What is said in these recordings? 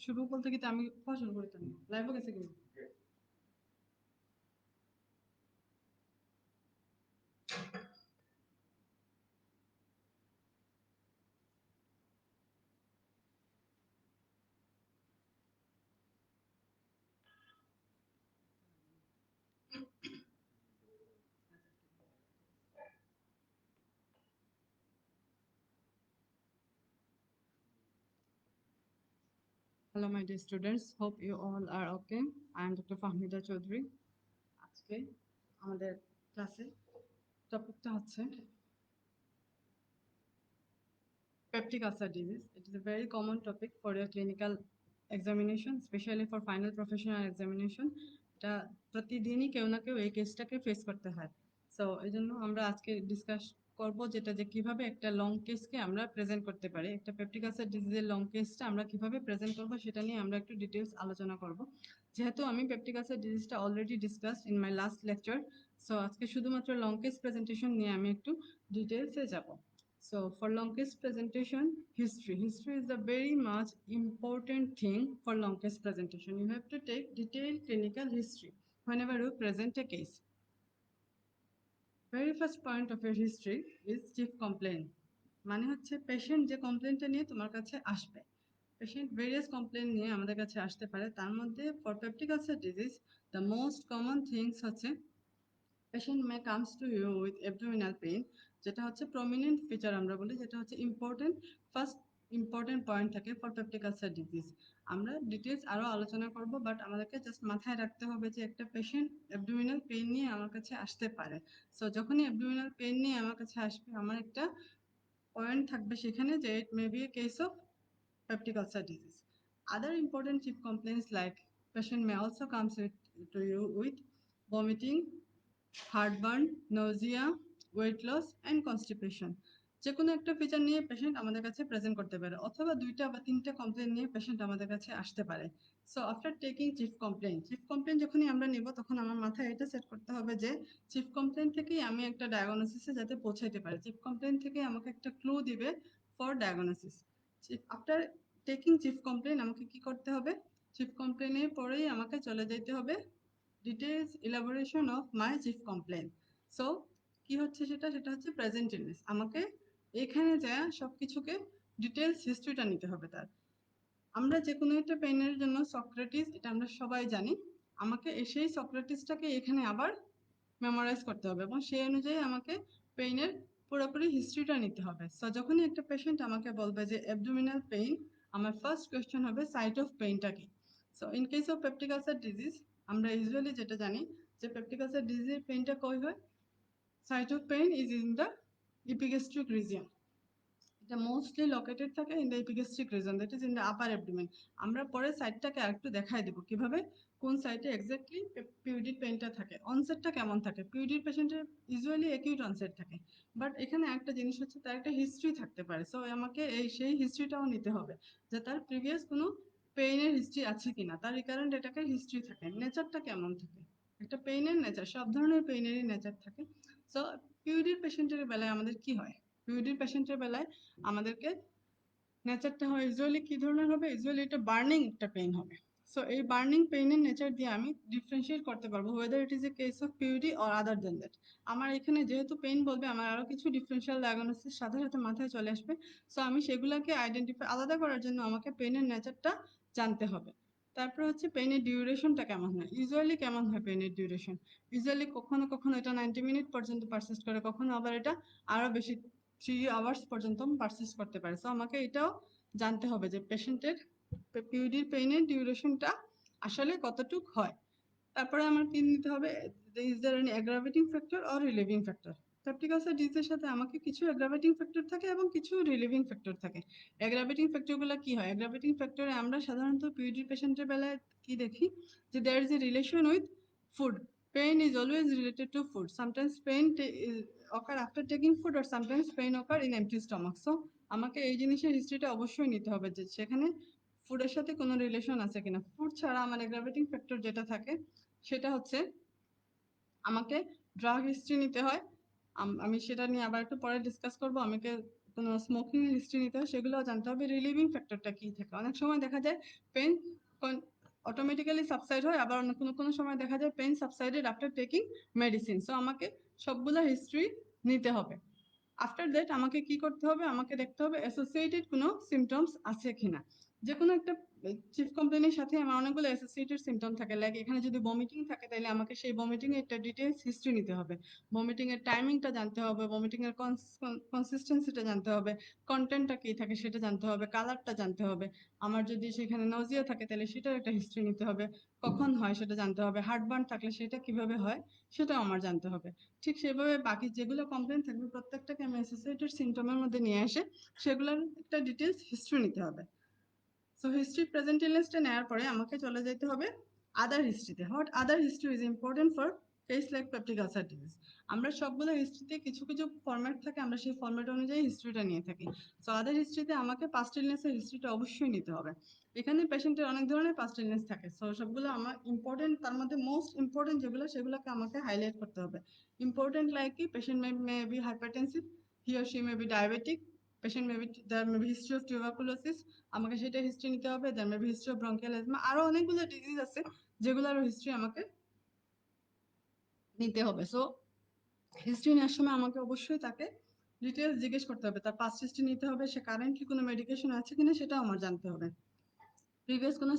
শুরু বলতে কি আমি পড়াশোনা করতাম লাইভে গেছে কি Hello, my dear students. Hope you all are okay. I am Dr. Fahmida Chaudhary. আজকে আমাদের ক্লাসে টপিকটা হচ্ছে peptic ulcer disease. It is a very common topic for your clinical examination, especially for final professional examination. এটা প্রতিদিনই কেউ না কেউ এই কেসটাকে ফেস করতে হয়। সো এই জন্য আমরা আজকে ডিসকাস করব যেটা যে কিভাবে একটা লং কেসকে আমরা প্রেজেন্ট করতে পারি, একটা পেপটিক আলসার ডিজিজের লং কেসটা আমরা কিভাবে প্রেজেন্ট করব সেটা নিয়ে আমরা একটু ডিটেলস আলোচনা করব। যেহেতু আমি পেপটিক আলসার ডিজিজটা already discussed in my last lecture, so আজকে শুধুমাত্র লং কেস প্রেজেন্টেশন নিয়ে আমি একটু ডিটেলসে যাব। So for long case presentation, history. History is a very much important thing for long case presentation. You have to take detailed clinical history whenever you present a case. Very first point of your history is chief complaint. মানে হচ্ছে patient যে কমপ্লেনটা নিয়ে তোমার কাছে আসবে। Patient various complain নিয়ে আমাদের কাছে আসতে পারে, তার মধ্যে for peptic ulcer disease the most common things হচ্ছে patient may comes to you with abdominal pain, যেটা হচ্ছে প্রমিনেন্ট ফিচার আমরা বলি, যেটা হচ্ছে ফার্স্ট ইম্পর্টেন্ট পয়েন্ট থাকে ফর পেপটিক আলসার ডিজিজ। আমরা ডিটেলস আরও আলোচনা করব, বাট আমাদেরকে জাস্ট মাথায় রাখতে হবে যে একটা পেশেন্ট অ্যাবডোমিনাল পেইন নিয়ে আমার কাছে আসতে পারে। সো যখনই অ্যাবডোমিনাল পেইন নিয়ে আমার কাছে আসবে, আমার একটা পয়েন্ট থাকবে সেখানে যে it may be a case of peptic ulcer disease. Other important chief complaints like patient may also come to you with vomiting, heartburn, nausea, weight loss and constipation. যে কোনো একটা ফিচার নিয়ে পেশেন্ট আমাদের কাছে present করতে পারে, অথবা দুইটা বা তিনটা কমপ্লেন নিয়ে পেশেন্ট আমাদের কাছে আসতে পারে। So after taking chief complain যখনই আমরা নিব, তখন আমার মাথায় এটা সেট করতে হবে যে চিফ কমপ্লেন থেকেই আমি একটা ডায়াগনোসিসে যাতে পৌঁছাইতে পারি। চিফ কমপ্লেন থেকে আমাকে একটা ক্লু দিবে for diagnosis. After taking chief complain আমাকে কি করতে হবে? চিফ কমপ্লেনের পরেই আমাকে চলে যেতে হবে details elaboration of my chief complain. So কি হচ্ছে সেটা হচ্ছে প্রেজেন্ট ইলনেস। আমাকে এখানে যা সব কিছুকে ডিটেলস হিস্ট্রিটা নিতে হবে তার। আমরা যে কোনো একটা পেনের জন্য সক্রেটিস, এটা আমরা সবাই জানি, আমাকে সেই সক্রেটিসটাকে এখানে আবার মেমোরাইজ করতে হবে এবং সেই অনুযায়ী আমাকে পেইনের পুরোপুরি হিস্ট্রিটা নিতে হবে। সো যখনই একটা পেশেন্ট আমাকে বলবে যে অ্যাবডোমিনাল পেইন, আমার ফার্স্ট কোয়েশ্চেন হবে সাইট অফ পেইনটা কি। So in case of peptic ulcer disease আমরা ইউজুয়ালি যেটা জানি যে পেপটিক আলসার ডিজিজের পেইনটা কই হয়? Site of pain is in the epigastric region. এটা মোস্টলি লোকেটেড থাকে in the epigastric region, that is in the upper abdomen. আমরা পরে সাইডটাকে আরেকটু দেখাই দেবো কিভাবে কোন সাইডে এক্স্যাক্টলি পিউডির পেইনটা থাকে, অনসেটটা কেমন থাকে। পিউডির পেশেন্টের ইউজুয়ালি অ্যাকিউট অনসেট থাকে, বাট এখানে একটা জিনিস হচ্ছে তার একটা হিস্ট্রি থাকতে পারে। সো আমাকে সেই হিস্ট্রিটাও নিতে হবে যে তার প্রিভিয়াস কোনো পেইনের হিস্ট্রি আছে কিনা, তার রিকারেন্ট এটাকে হিস্ট্রি থাকে, নেচারটা কেমন থাকে। একটা পেইনের নেচার, সব ধরনের পেইনেরই নেচার থাকে। সো পিউডির পেশেন্টের বেলায় আমাদের কি হয়? পিউডির পেশেন্টের বেলায় আমাদেরকে নেচারটা হয় ইউজুয়ালি কি ধরনের হবে? ইউজুয়ালি এটা বার্নিং একটা পেইন হবে। সো এই বার্নিং পেইনের নেচার দিয়ে আমি ডিফারেন্সিয়েট করতে পারবো whether it is a case of PUD or other than that. আমার এখানে যেহেতু পেইন বলবে, আমার আরও কিছু ডিফারেন্সিয়াল ডায়াগনোসিস সাথে সাথে মাথায় চলে আসবে। সো আমি সেগুলোকে আইডেন্টিফাই আলাদা করার জন্য আমাকে পেইনের নেচারটা জানতে হবে। তারপর হচ্ছে পেইনের ডিউরেশনটা কেমন হয়, ইউজুয়ালি কেমন হয় পেইনের ডিউরেশন। ইউজুয়ালি কখনো কখনো এটা 90 মিনিট পর্যন্ত পারসিস্ট করে, কখনো আবার এটা আরও বেশি 3 আওয়ার্স পর্যন্ত পারসিস্ট করতে পারে। সো আমাকে এটাও জানতে হবে যে পেশেন্টের পিউডির পেইনের ডিউরেশনটা আসলে কতটুক হয়। তারপরে আমার কি নিতে হবে? Is there any aggravating factor or relieving factor. Peptic ulcer ডিজিজের সাথে আমাকে কিছু অ্যাগ্রাভেটিং ফ্যাক্টর থাকে এবং কিছু রিলিভিং ফ্যাক্টর থাকে। অ্যাগ্রাভেটিং ফ্যাক্টরগুলো কি হয়? অ্যাগ্রাভেটিং ফ্যাক্টরে আমরা সাধারণত পিউডির পেশেন্টের বেলায় কি দেখি যে there is a relation with food. Pain is always related to food. Sometimes pain occur after taking food or sometimes pain occur in empty stomach. So আমাকে এই জিনিসের হিস্ট্রিটা অবশ্যই নিতে হবে যে সেখানে ফুডের সাথে কোনো রিলেশন আছে কিনা। ফুড ছাড়া আমার অ্যাগ্রাভেটিং ফ্যাক্টর যেটা থাকে সেটা হচ্ছে আমাকে ড্রাগ হিস্ট্রি নিতে হয়, আমি সেটা নিয়ে আবার একটু পরে ডিসকাস করবো। আমাকে কোনো স্মোকিং হিস্ট্রি নিতে হয়, সেগুলোও জানতে হবে। রিলিভিং ফ্যাক্টরটা কি থাকে, অনেক সময় দেখা যায় পেন অটোমেটিক্যালি সাবসাইড হয়, আবার অন্য কোনো সময় দেখা যায় pain subsided after taking medicine. So আমাকে সবগুলো হিস্ট্রি নিতে হবে। আফটার দ্যাট আমাকে কি করতে হবে, আমাকে দেখতে হবে অ্যাসোসিয়েটেড কোনো সিমটমস আছে কিনা। যে কোনো একটা চিফ কমপ্লেনের সাথে আমার অনেকগুলো অ্যাসোসিয়েটেড সিমটম থাকে, লাইক এখানে যদি ভমিটিং থাকে তাহলে আমাকে সেই ভমিটিং এর একটা ডিটেইলস হিস্ট্রি নিতে হবে। ভমিটিং এর টাইমিংটা জানতে হবে, ভমিটিং এর কনসিস্টেন্সিটা জানতে হবে, কন্টেন্টটা কি থাকে সেটা জানতে হবে, কালারটা জানতে হবে। আমার যদি সেখানে নজিয়া থাকে তাহলে সেটার একটা হিস্ট্রি নিতে হবে, কখন হয় সেটা জানতে হবে, হার্টবার্ন থাকলে সেটা কিভাবে হয় সেটাও আমার জানতে হবে। ঠিক সেভাবে বাকি যেগুলো কমপ্লেন থাকবে প্রত্যেকটাকে আমি অ্যাসোসিয়েটেড সিমটমের মধ্যে নিয়ে এসে সেগুলোর একটা ডিটেলস হিস্ট্রি নিতে হবে। সো হিস্ট্রি প্রেজেন্ট লিস্টে নেওয়ার পরে আমাকে চলে যেতে হবে আদার হিস্ট্রিতে। What other history is important for case like peptic ulcer disease. আমরা সবগুলো হিস্ট্রিতে কিছু কিছু ফরম্যাট থাকে, আমরা সেই ফরম্যাট অনুযায়ী হিস্ট্রিটা নিয়ে থাকি। সো আদার হিস্ট্রিতে আমাকে পাস্ট ইলনেসের হিস্ট্রিটা অবশ্যই নিতে হবে। এখানে পেশেন্টের অনেক ধরনের পাস্ট ইলনেস থাকে, সো সবগুলো আমার ইম্পর্টেন্ট, তার মধ্যে মোস্ট ইম্পর্টেন্ট যেগুলো সেগুলোকে আমাকে হাইলাইট করতে হবে। ইম্পর্টেন্ট লাইক কি, patient may be hypertensive, he or she may be diabetic, patient may be there may be history of tuberculosis, আমাকে সেটা হিস্ট্রি নিতে হবে। Then maybe history of bronchial asthma, আরো অনেকগুলো ডিজিজ আছে যেগুলোর হিস্ট্রি আমাকে নিতে হবে। সো হিস্ট্রি নেওয়ার সময় আমাকে অবশ্যই তাকে ডিটেলস জিজ্ঞেস করতে হবে, তার পাস্ট হিস্ট্রি নিতে হবে, সে কারেন্টলি কোনো মেডিকেশন আছে কিনা সেটাও আমার জানতে হবে, প্রিভিয়াস কোনো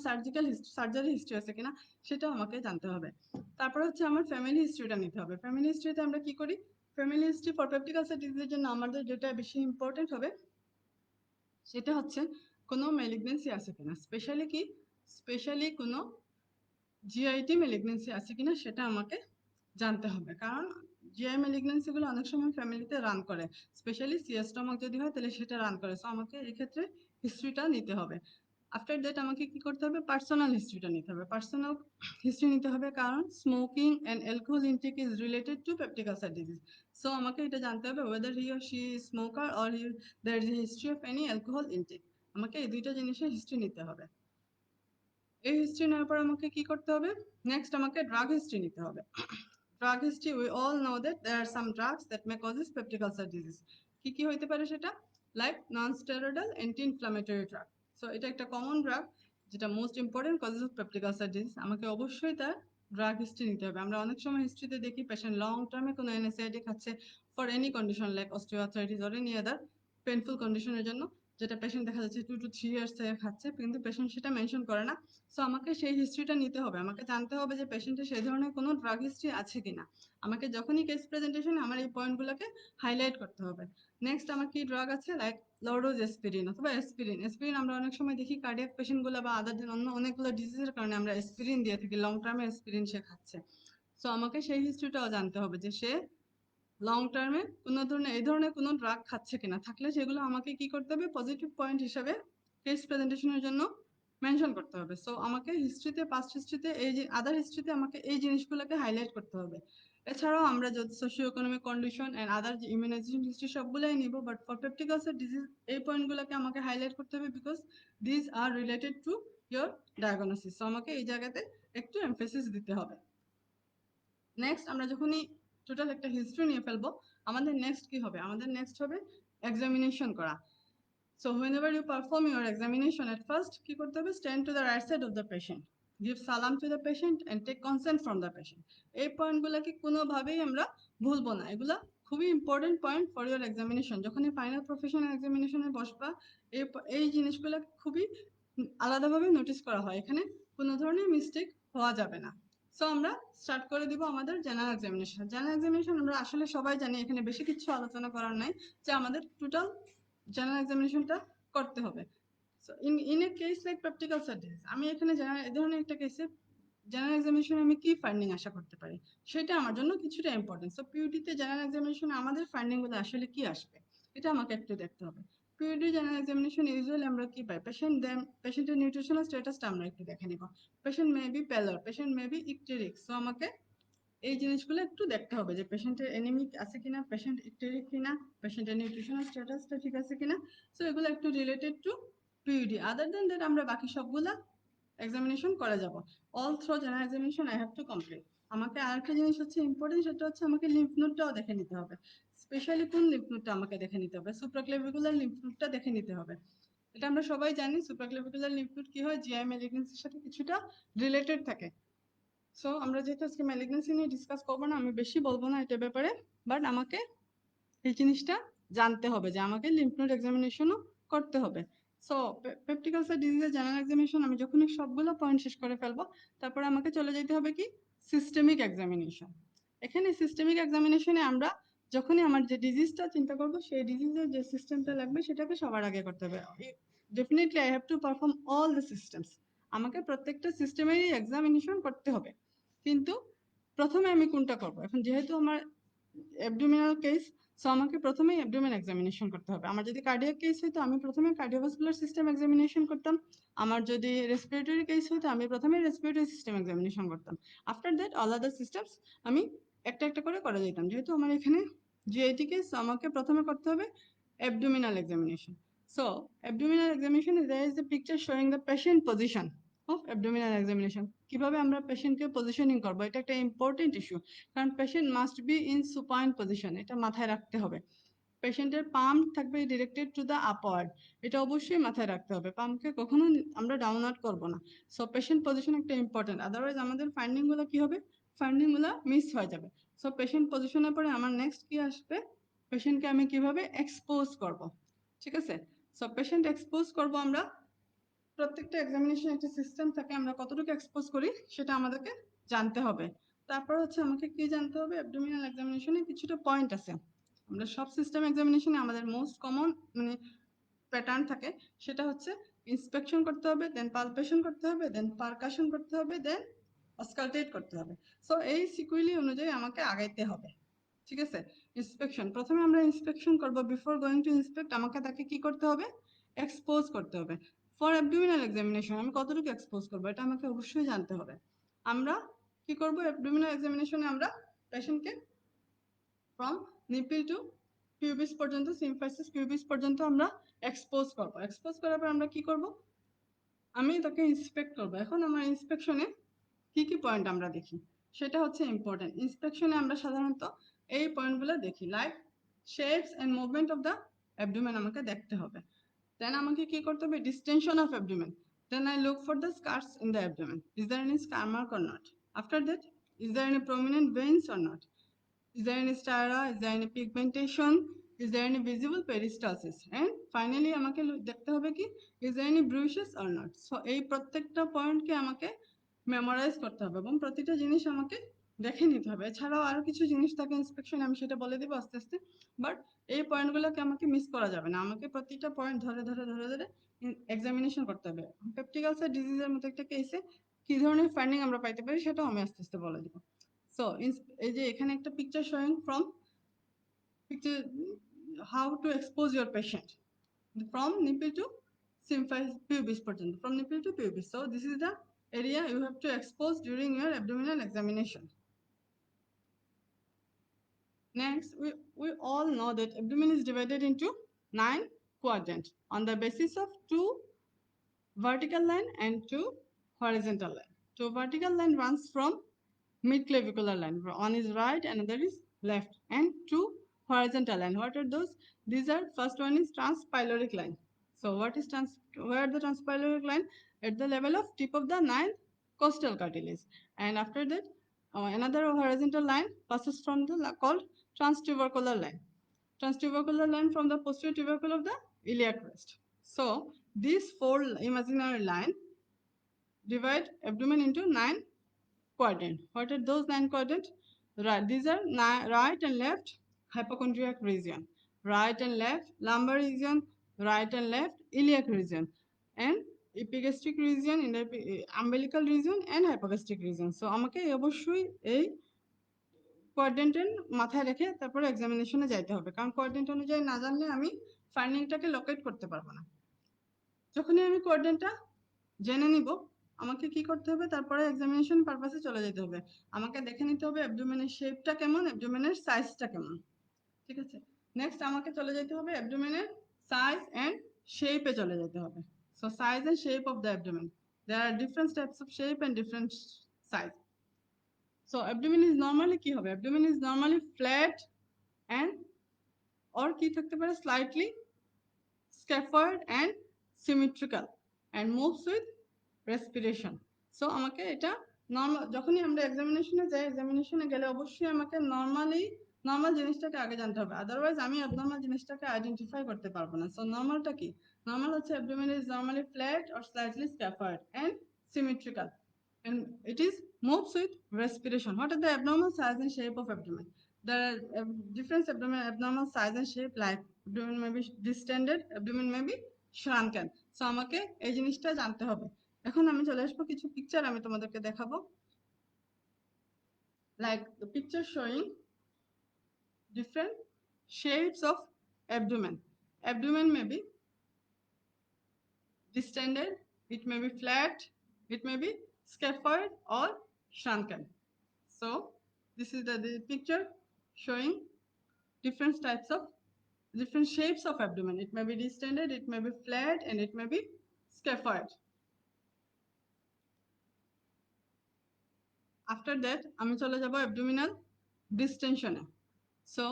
সার্জারি হিস্ট্রি আছে কিনা সেটাও আমাকে জানতে হবে। তারপর হচ্ছে আমার ফ্যামিলি হিস্ট্রিটা নিতে হবে। ফ্যামিলি হিস্ট্রিতে আমরা কি করি, family history for peptic ulcer ডিজিজের জন্য আমাদের যেটা বেশি ইম্পর্টেন্ট হবে সেটা হচ্ছে কোনো ম্যালিগনেন্সি আছে কিনা, স্পেশালি কোনো জিআইটি ম্যালিগনেন্সি আছে কিনা সেটা আমাকে জানতে হবে। কারণ জিআই ম্যালিগনেন্সি গুলো অনেক সময় ফ্যামিলিতে রান করে, স্পেশালি সিয়াস্টমাক যদি হয় তাহলে সেটা রান করে। সো আমাকে এক্ষেত্রে হিস্ট্রিটা নিতে হবে। আফটার দ্যাট আমাকে কি করতে হবে, পার্সোনাল হিস্ট্রিটা নিতে হবে। পার্সোনাল হিস্ট্রি নিতে হবে কারণ smoking and alcohol intake is related to peptic ulcer disease. So আমাকে এটা জানতে হবে whether he or she smoker or there is a history of any alcohol intake. আমাকে এই দুইটা জিনিসের হিস্ট্রি নিতে হবে। এই হিস্ট্রি নেওয়ার পর আমাকে কি করতে হবে, নেক্সট আমাকে ড্রাগ হিস্ট্রি নিতে হবে। Drug history, we all know that there are some drugs that may causes peptic ulcer disease. কি কি হইতে পারে সেটা, like non steroidal anti inflammatory drug. So এটা একটা কমন ড্রাগ যেটা most important causes of peptic ulcer disease. আমাকে অবশ্যই তার ড্রাগ হিস্ট্রি নিতে হবে। আমরা অনেক সময় হিস্ট্রিতে দেখি পেশেন্ট লং টার্মে কোনো এনএসআইডি খাচ্ছে for any condition like osteoarthritis or any other painful কন্ডিশনের জন্য, যেটা পেশেন্ট দেখা যাচ্ছে 2 to 3 ইয়ার্স থেকে খাচ্ছে, কিন্তু পেশেন্ট সেটা মেনশন করে না। সো আমাকে সেই হিস্ট্রিটা নিতে হবে, আমাকে জানতে হবে যে পেশেন্টের সেই ধরনের কোনো ড্রাগ হিস্ট্রি আছে কিনা। আমাকে যখনই কেস প্রেজেন্টেশনে আমার এই পয়েন্টগুলোকে হাইলাইট করতে হবে। নেক্সট আমার কি ড্রাগ আছে, লাইক লরোজ এসপিরিন অথবা এসপিরিন। এসপিরিন আমরা অনেক সময় দেখি কার্ডিয়াক পেশেন্টগুলো বা আদার অন্য অনেকগুলো ডিজিজের কারণে আমরা এসপিরিন দিয়ে থাকি, লং টার্মে এসপিরিন সে খাচ্ছে। সো আমাকে সেই হিস্ট্রিটাও জানতে হবে যে সে লং টার্মে কোনো ধরনের এই ধরনের কোনো ড্রাগ খাচ্ছে কিনা, থাকলে সেগুলো আমাকে কি করতে হবে, পজিটিভ পয়েন্ট হিসাবে কেস প্রেজেন্টেশনের জন্য মেনশন করতে হবে। সো আমাকে হিস্ট্রিতে, পাস্ট হিস্ট্রিতে, এই যে আদার হিস্ট্রিতে আমাকে এই জিনিসগুলোকে হাইলাইট করতে হবে। এছাড়াও আমরা যদি socio economic condition and other যে ইমিউনাইজেশন হিস্ট্রি সবগুলোই নিব, but for peptic ulcer disease এই পয়েন্টগুলোকে আমাকে হাইলাইট করতে হবে because these are related to your diagnosis. So আমাকে এই জায়গাতে একটু এমফেসিস দিতে হবে। নেক্সট আমরা যখনই টোটাল একটা হিস্ট্রি নিয়ে ফেলবো, আমাদের নেক্সট কি হবে, আমাদের নেক্সট হবে এক্সামিনেশন করা। So whenever you perform your examination, at first কি করতে হবে, stand to the right side of the patient, give salam to the patient and take consent from the patient। এই পয়েন্টগুলোকে কোনোভাবেই আমরা ভুলবো না, এগুলা খুবই important point for your examination. যখনই ফাইনাল প্রফেশনাল এক্সামিনেশনে বসবা এই এই জিনিসগুলো খুবই আলাদাভাবে নোটিস করা হয়, এখানে কোনো ধরনের মিস্টেক হওয়া যাবে না। সো আমরা স্টার্ট করে দিব আমাদের জেনারেল এক্সামিনেশন। জেনারেল এক্সামিনেশন আমরা আসলে সবাই জানি, এখানে বেশি কিছু আলোচনা করার নাই, যে আমাদের টোটাল জেনারেল এক্সামিনেশনটা করতে হবে। So in a case like peptic ulcer disease, আমি এখানে এই ধরনের একটা কেসে জেনারেল এক্সামিনেশনে আমি কি ফাইন্ডিং আশা করতে পারি সেটা আমার জন্য কিছুটা ইম্পর্টেন্ট। সো পিউডিতে জেনারেল এক্সামিনেশনে আমাদের ফাইন্ডিংগুলো আসলে কি আসবে এটা আমাকে একটু দেখতে হবে। পিউডি জেনারেল এক্সামিনেশন ইউজুয়ালি আমরা কি পাই, পেশেন্টের নিউট্রিশনাল স্ট্যাটাসটা আমরা একটু দেখে নিব। Patient may be pallor, patient may be icteric. So আমাকে এই জিনিসগুলো একটু দেখতে হবে যে পেশেন্টের এনিমিক আছে কিনা, পেশেন্ট ইকটেরিক কিনা, পেশেন্টের নিউট্রিশনাল স্ট্যাটাসটা ঠিক আছে কিনা। সো এগুলো একটু related to PUD. Other than that আমরা বাকি সবগুলা এক্সামিনেশন করে যাব। All through general examination I have to complete. আমাকে আরেকটা জিনিস হচ্ছে ইম্পর্টেন্ট, সেটা হচ্ছে আমাকে লিম্ফ নোডটাও দেখে নিতে হবে। স্পেশালি কোন লিম্ফ নোডটা আমাকে দেখে নিতে হবে, সুপ্রাক্লেভিকুলার লিম্ফ নোডটা দেখে নিতে হবে। এটা আমরা সবাই জানি সুপ্রাক্লেভিকুলার লিম্ফ নোড কি হয়, জিআই ম্যালিগনেন্সির সাথে কিছুটা রিলেটেড থাকে। সো আমরা যেহেতু আজকে ম্যালিগনেন্সি নিয়ে ডিসকাস করবো না, আমি বেশি বলবো না এটা ব্যাপারে, বাট আমাকে এই জিনিসটা জানতে হবে যে আমাকে লিম্ফ নোড এক্সামিনেশনও করতে হবে। সো পেপটিক আলসার ডিজিজের জেনারেল এক্সামিনেশন আমি যখনই সবগুলো পয়েন্ট শেষ করে ফেলবো, তারপরে আমাকে চলে যেতে হবে কি সিস্টেমিক এক্সামিনেশন। এখানে সিস্টেমিক এক্সামিনেশনে আমরা যখনই আমার যে ডিজিজটা চিন্তা করবো, সেই ডিজিজের যে সিস্টেমটা লাগবে সেটাকে সবার আগে করতে হবে। Definitely I have to perform all the systems. আমাকে প্রত্যেকটা সিস্টেমেরই এক্সামিনেশন করতে হবে, কিন্তু প্রথমে আমি কোনটা করব? এখন যেহেতু আমার অ্যাবডোমিনাল কেস, সো আমাকে প্রথমেই অ্যাবডোমেন এক্সামিনেশন করতে হবে। আমার যদি কার্ডিয়াক কেস হইতো আমি প্রথমে কার্ডিওভাস্কুলার সিস্টেম এক্সামিনেশন করতাম। আমার যদি রেসপিরেটরি কেস হইতো আমি প্রথমে রেসপিরেটরি সিস্টেম এক্সামিনেশন করতাম। After that all other systems আমি একটা একটা করে করে যেতাম। যেহেতু আমার এখানে জিআইটি কেস, আমাকে প্রথমে করতে হবে abdominal examination. So abdominal examination, there is a picture showing the patient position of abdominal examination. কিভাবে আমরা পেশেন্টকে পজিশনিং করবো, এটা একটা ইম্পর্টেন্ট ইস্যু, কারণ patient must be in supine position, এটা মাথায় রাখতে হবে। পেশেন্টের পাম্প থাকবে ডিরেক্টেড টু দ্য আপওয়ার্ড, এটা অবশ্যই মাথায় রাখতে হবে। পাম্পকে কখনো আমরা ডাউনওয়ার্ড করবো না। সো পেশেন্ট পজিশন একটা ইম্পর্টেন্ট, আদারওয়াইজ আমাদের ফাইন্ডিংগুলো কি হবে, ফাইন্ডিংগুলো মিস হয়ে যাবে। সো পেশেন্ট পজিশনের পরে আমার নেক্সট কি আসবে, পেশেন্টকে আমি কিভাবে এক্সপোজ করব, ঠিক আছে। সো পেশেন্ট এক্সপোজ করব আমরা, প্রত্যেকটা এক্সামিনেশন একটা সিস্টেম থাকে, আমরা কতটুকু এক্সপোজ করি সেটা আমাদেরকে জানতে হবে। তারপর হচ্ছে আমাকে কি জানতে হবে, অ্যাবডোমিনাল এক্সামিনেশনে কিছুটা পয়েন্ট আছে। আমরা সব সিস্টেম এক্সামিনেশনে আমাদের মোস্ট কমন মানে প্যাটার্ন থাকে, সেটা হচ্ছে ইন্সপেকশন করতে হবে, দেন পালপেশন করতে হবে, দেন পারকাশন করতে হবে, দেন অস্কালটেট করতে হবে। সো এই সিকুয়েলি অনুযায়ী আমাকে আগাইতে হবে, ঠিক আছে। ইন্সপেকশন, প্রথমে আমরা ইন্সপেকশন করব। বিফোর গোয়িং টু ইন্সপেক্ট আমাকে তাকে কি করতে হবে, এক্সপোজ করতে হবে। ফর অ্যাবডোমিনাল এক্সামিনেশন আমি কতটুকু এক্সপোজ করবো এটা আমাকে অবশ্যই জানতে হবে। আমরা কি করব, অ্যাবডোমিনাল এক্সামিনেশনে আমরা পেশেন্টকে ফ্রম নিপল টু পিউবিস পর্যন্ত, সিম্ফাইসিস পিউবিস পর্যন্ত আমরা এক্সপোজ করব। এক্সপোজ করার পর আমরা কি করব, আমি তাকে ইন্সপেক্ট করব। এখন আমার ইন্সপেকশনে কি কি পয়েন্ট আমরা দেখি সেটা হচ্ছে ইম্পর্টেন্ট। ইন্সপেকশনে আমরা সাধারণত এই পয়েন্টগুলো দেখি, like shapes and movement of the abdomen আমাকে দেখতে হবে। দেন আমাকে কি করতে হবে, distension of abdomen. Then I look for the scars in the abdomen, is there any scar mark or not. After that, is there any prominent veins or not? Is there any stara? Is there any pigmentation? Is there any visible peristalsis? And finally আমাকে দেখতে হবে কি, is there any bruises or not? So এই প্রত্যেকটা পয়েন্টকে আমাকে memorise করতে হবে এবং প্রতিটা জিনিস আমাকে দেখে নিতে হবে। এছাড়াও আরো কিছু জিনিস থাকে ইন্সপেকশন, আমি সেটা বলে দিব আস্তে আস্তে, বাট এই পয়েন্টগুলোকে আমাকে মিস করা যাবে না। আমাকে প্রতিটা পয়েন্ট ধরে ধরে ধরে ধরে এক্সামিনেশন করতে হবে। পেপটিক আলসার ডিজিজের মতো একটা কেসে কি ধরনের ফাইন্ডিং আমরা পাইতে পারি সেটাও আমি আস্তে আস্তে বলে দিব। সো এই যে এখানে একটা picture showing from picture how to expose your patient from nipple to symphysis pubis পর্যন্ত, from nipple to pubis. So this is the area you have to expose during your abdominal examination. Next, we all know that abdomen is divided into 9 quadrants on the basis of 2 vertical line and 2 horizontal line. 2 vertical line runs from mid-clavicular line. One is right, another is left, and 2 horizontal line. What are those? These are, first one is transpyloric line. So what is where the transpyloric line? At the level of tip of the 9th costal cartilage. And after that, another horizontal line passes from the called transtubercular line. Transtubercular line from the posterior tubercle of the iliac crest. So these 4 imaginary line divide abdomen into 9 quadrant. What are those 9 quadrants? Right, these are right and left hypochondriac region, right and left lumbar region, right and left iliac region, and epigastric region, in the umbilical region, and hypogastric region. So আমাকে অবশ্যই এই কোয়াড্রেন্টের মাথায় রেখে তারপরে এক্সামিনেশনে যাইতে হবে, কারণ quadrant অনুযায়ী না জানলে আমি ফাইন্ডিংটাকে লোকেট করতে পারবো না। যখনই আমি কোয়াড্রেন্টটা জেনে নিব, আমাকে কি করতে হবে, তারপরে এক্সামিনেশন পারপাসে চলে যেতে হবে। আমাকে দেখে নিতে হবে অ্যাবডোমেনের শেপটা কেমন, অ্যাবডোমেনের সাইজটা কেমন, ঠিক আছে। নেক্সট আমাকে চলে যেতে হবে অ্যাবডোমেনের সাইজ এন্ড শেপে চলে যেতে হবে। So size and shape of the abdomen, there are different types of shape and different size. So abdomen is normally কি হবে, abdomen is normally flat and or কি থাকতে পারে slightly scaphoid and symmetrical and moves with respiration. So আমাকে এটা normal, যখনই আমরা এক্সামিনেশনে যাই, এক্সামিনেশনে গেলে অবশ্যই আমাকে নর্মাল জিনিসটাকে আগে জানতে হবে, আদারওয়াইজ আমি অ্যাবনর্মাল জিনিসটাকে আইডেন্টিফাই করতে পারবো না। সো নর্মালটা কি? নর্মাল হচ্ছে abdomen is normally flat or slightly scaphoid and symmetrical and it is moves with respiration. What are the abnormal size and shape of abdomen? There are different abnormal size and shape, like abdomen may be distended, abdomen may be shrunken. So আমাকে এই জিনিসটা জানতে হবে। এখন আমি চলে আসবো কিছু পিকচার আমি তোমাদেরকে দেখাবো, like the picture showing different shapes of abdomen. Abdomen may be distended, it may be flat, it may be scaphoid or shrunken. So this is the picture showing different types of different shapes of abdomen. It may be distended, it may be flat, and it may be scaphoid. After that আমি চলে যাব abdominal distension এ। So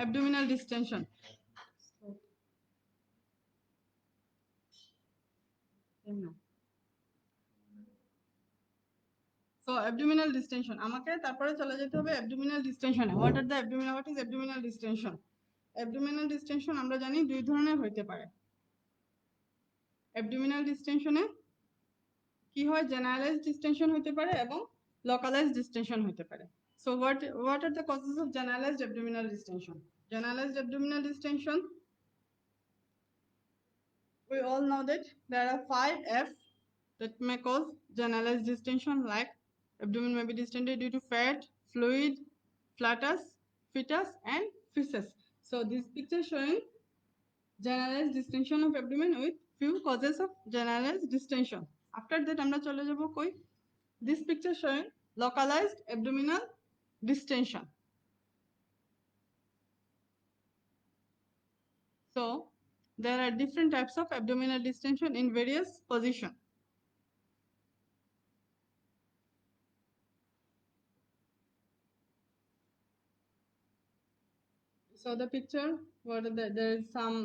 abdominal distension, so abdominal distension আমাকে তারপরে চলে যেতে হবে abdominal distension A. what is abdominal distension? Abdominal distension আমরা জানি দুই ধরনের হইতে পারে। abdominal distension এ কি হয়, generalized distension হইতে পারে এবং localized distension হইতে পারে। So what are the causes of generalized abdominal distension? Generalized abdominal distension, we all know that there are 5 F that may cause generalized distension, like abdomen may be distended due to fat, fluid, flatus, fetus and feces. So this picture showing generalized distension of abdomen with few causes of generalized distension. After that আমরা চলে যাব কই, this picture showing localized abdominal distension. So there are different types of abdominal distension in various positions. So the picture, there is some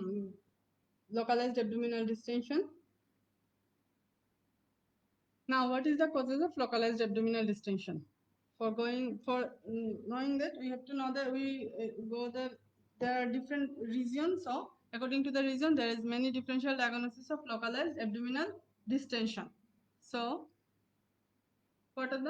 localized abdominal distension. Now what is the causes of localized abdominal distension? For knowing that, we have to know that there are different regions. So according to the region, there is many differential diagnosis of localized abdominal distension. So what are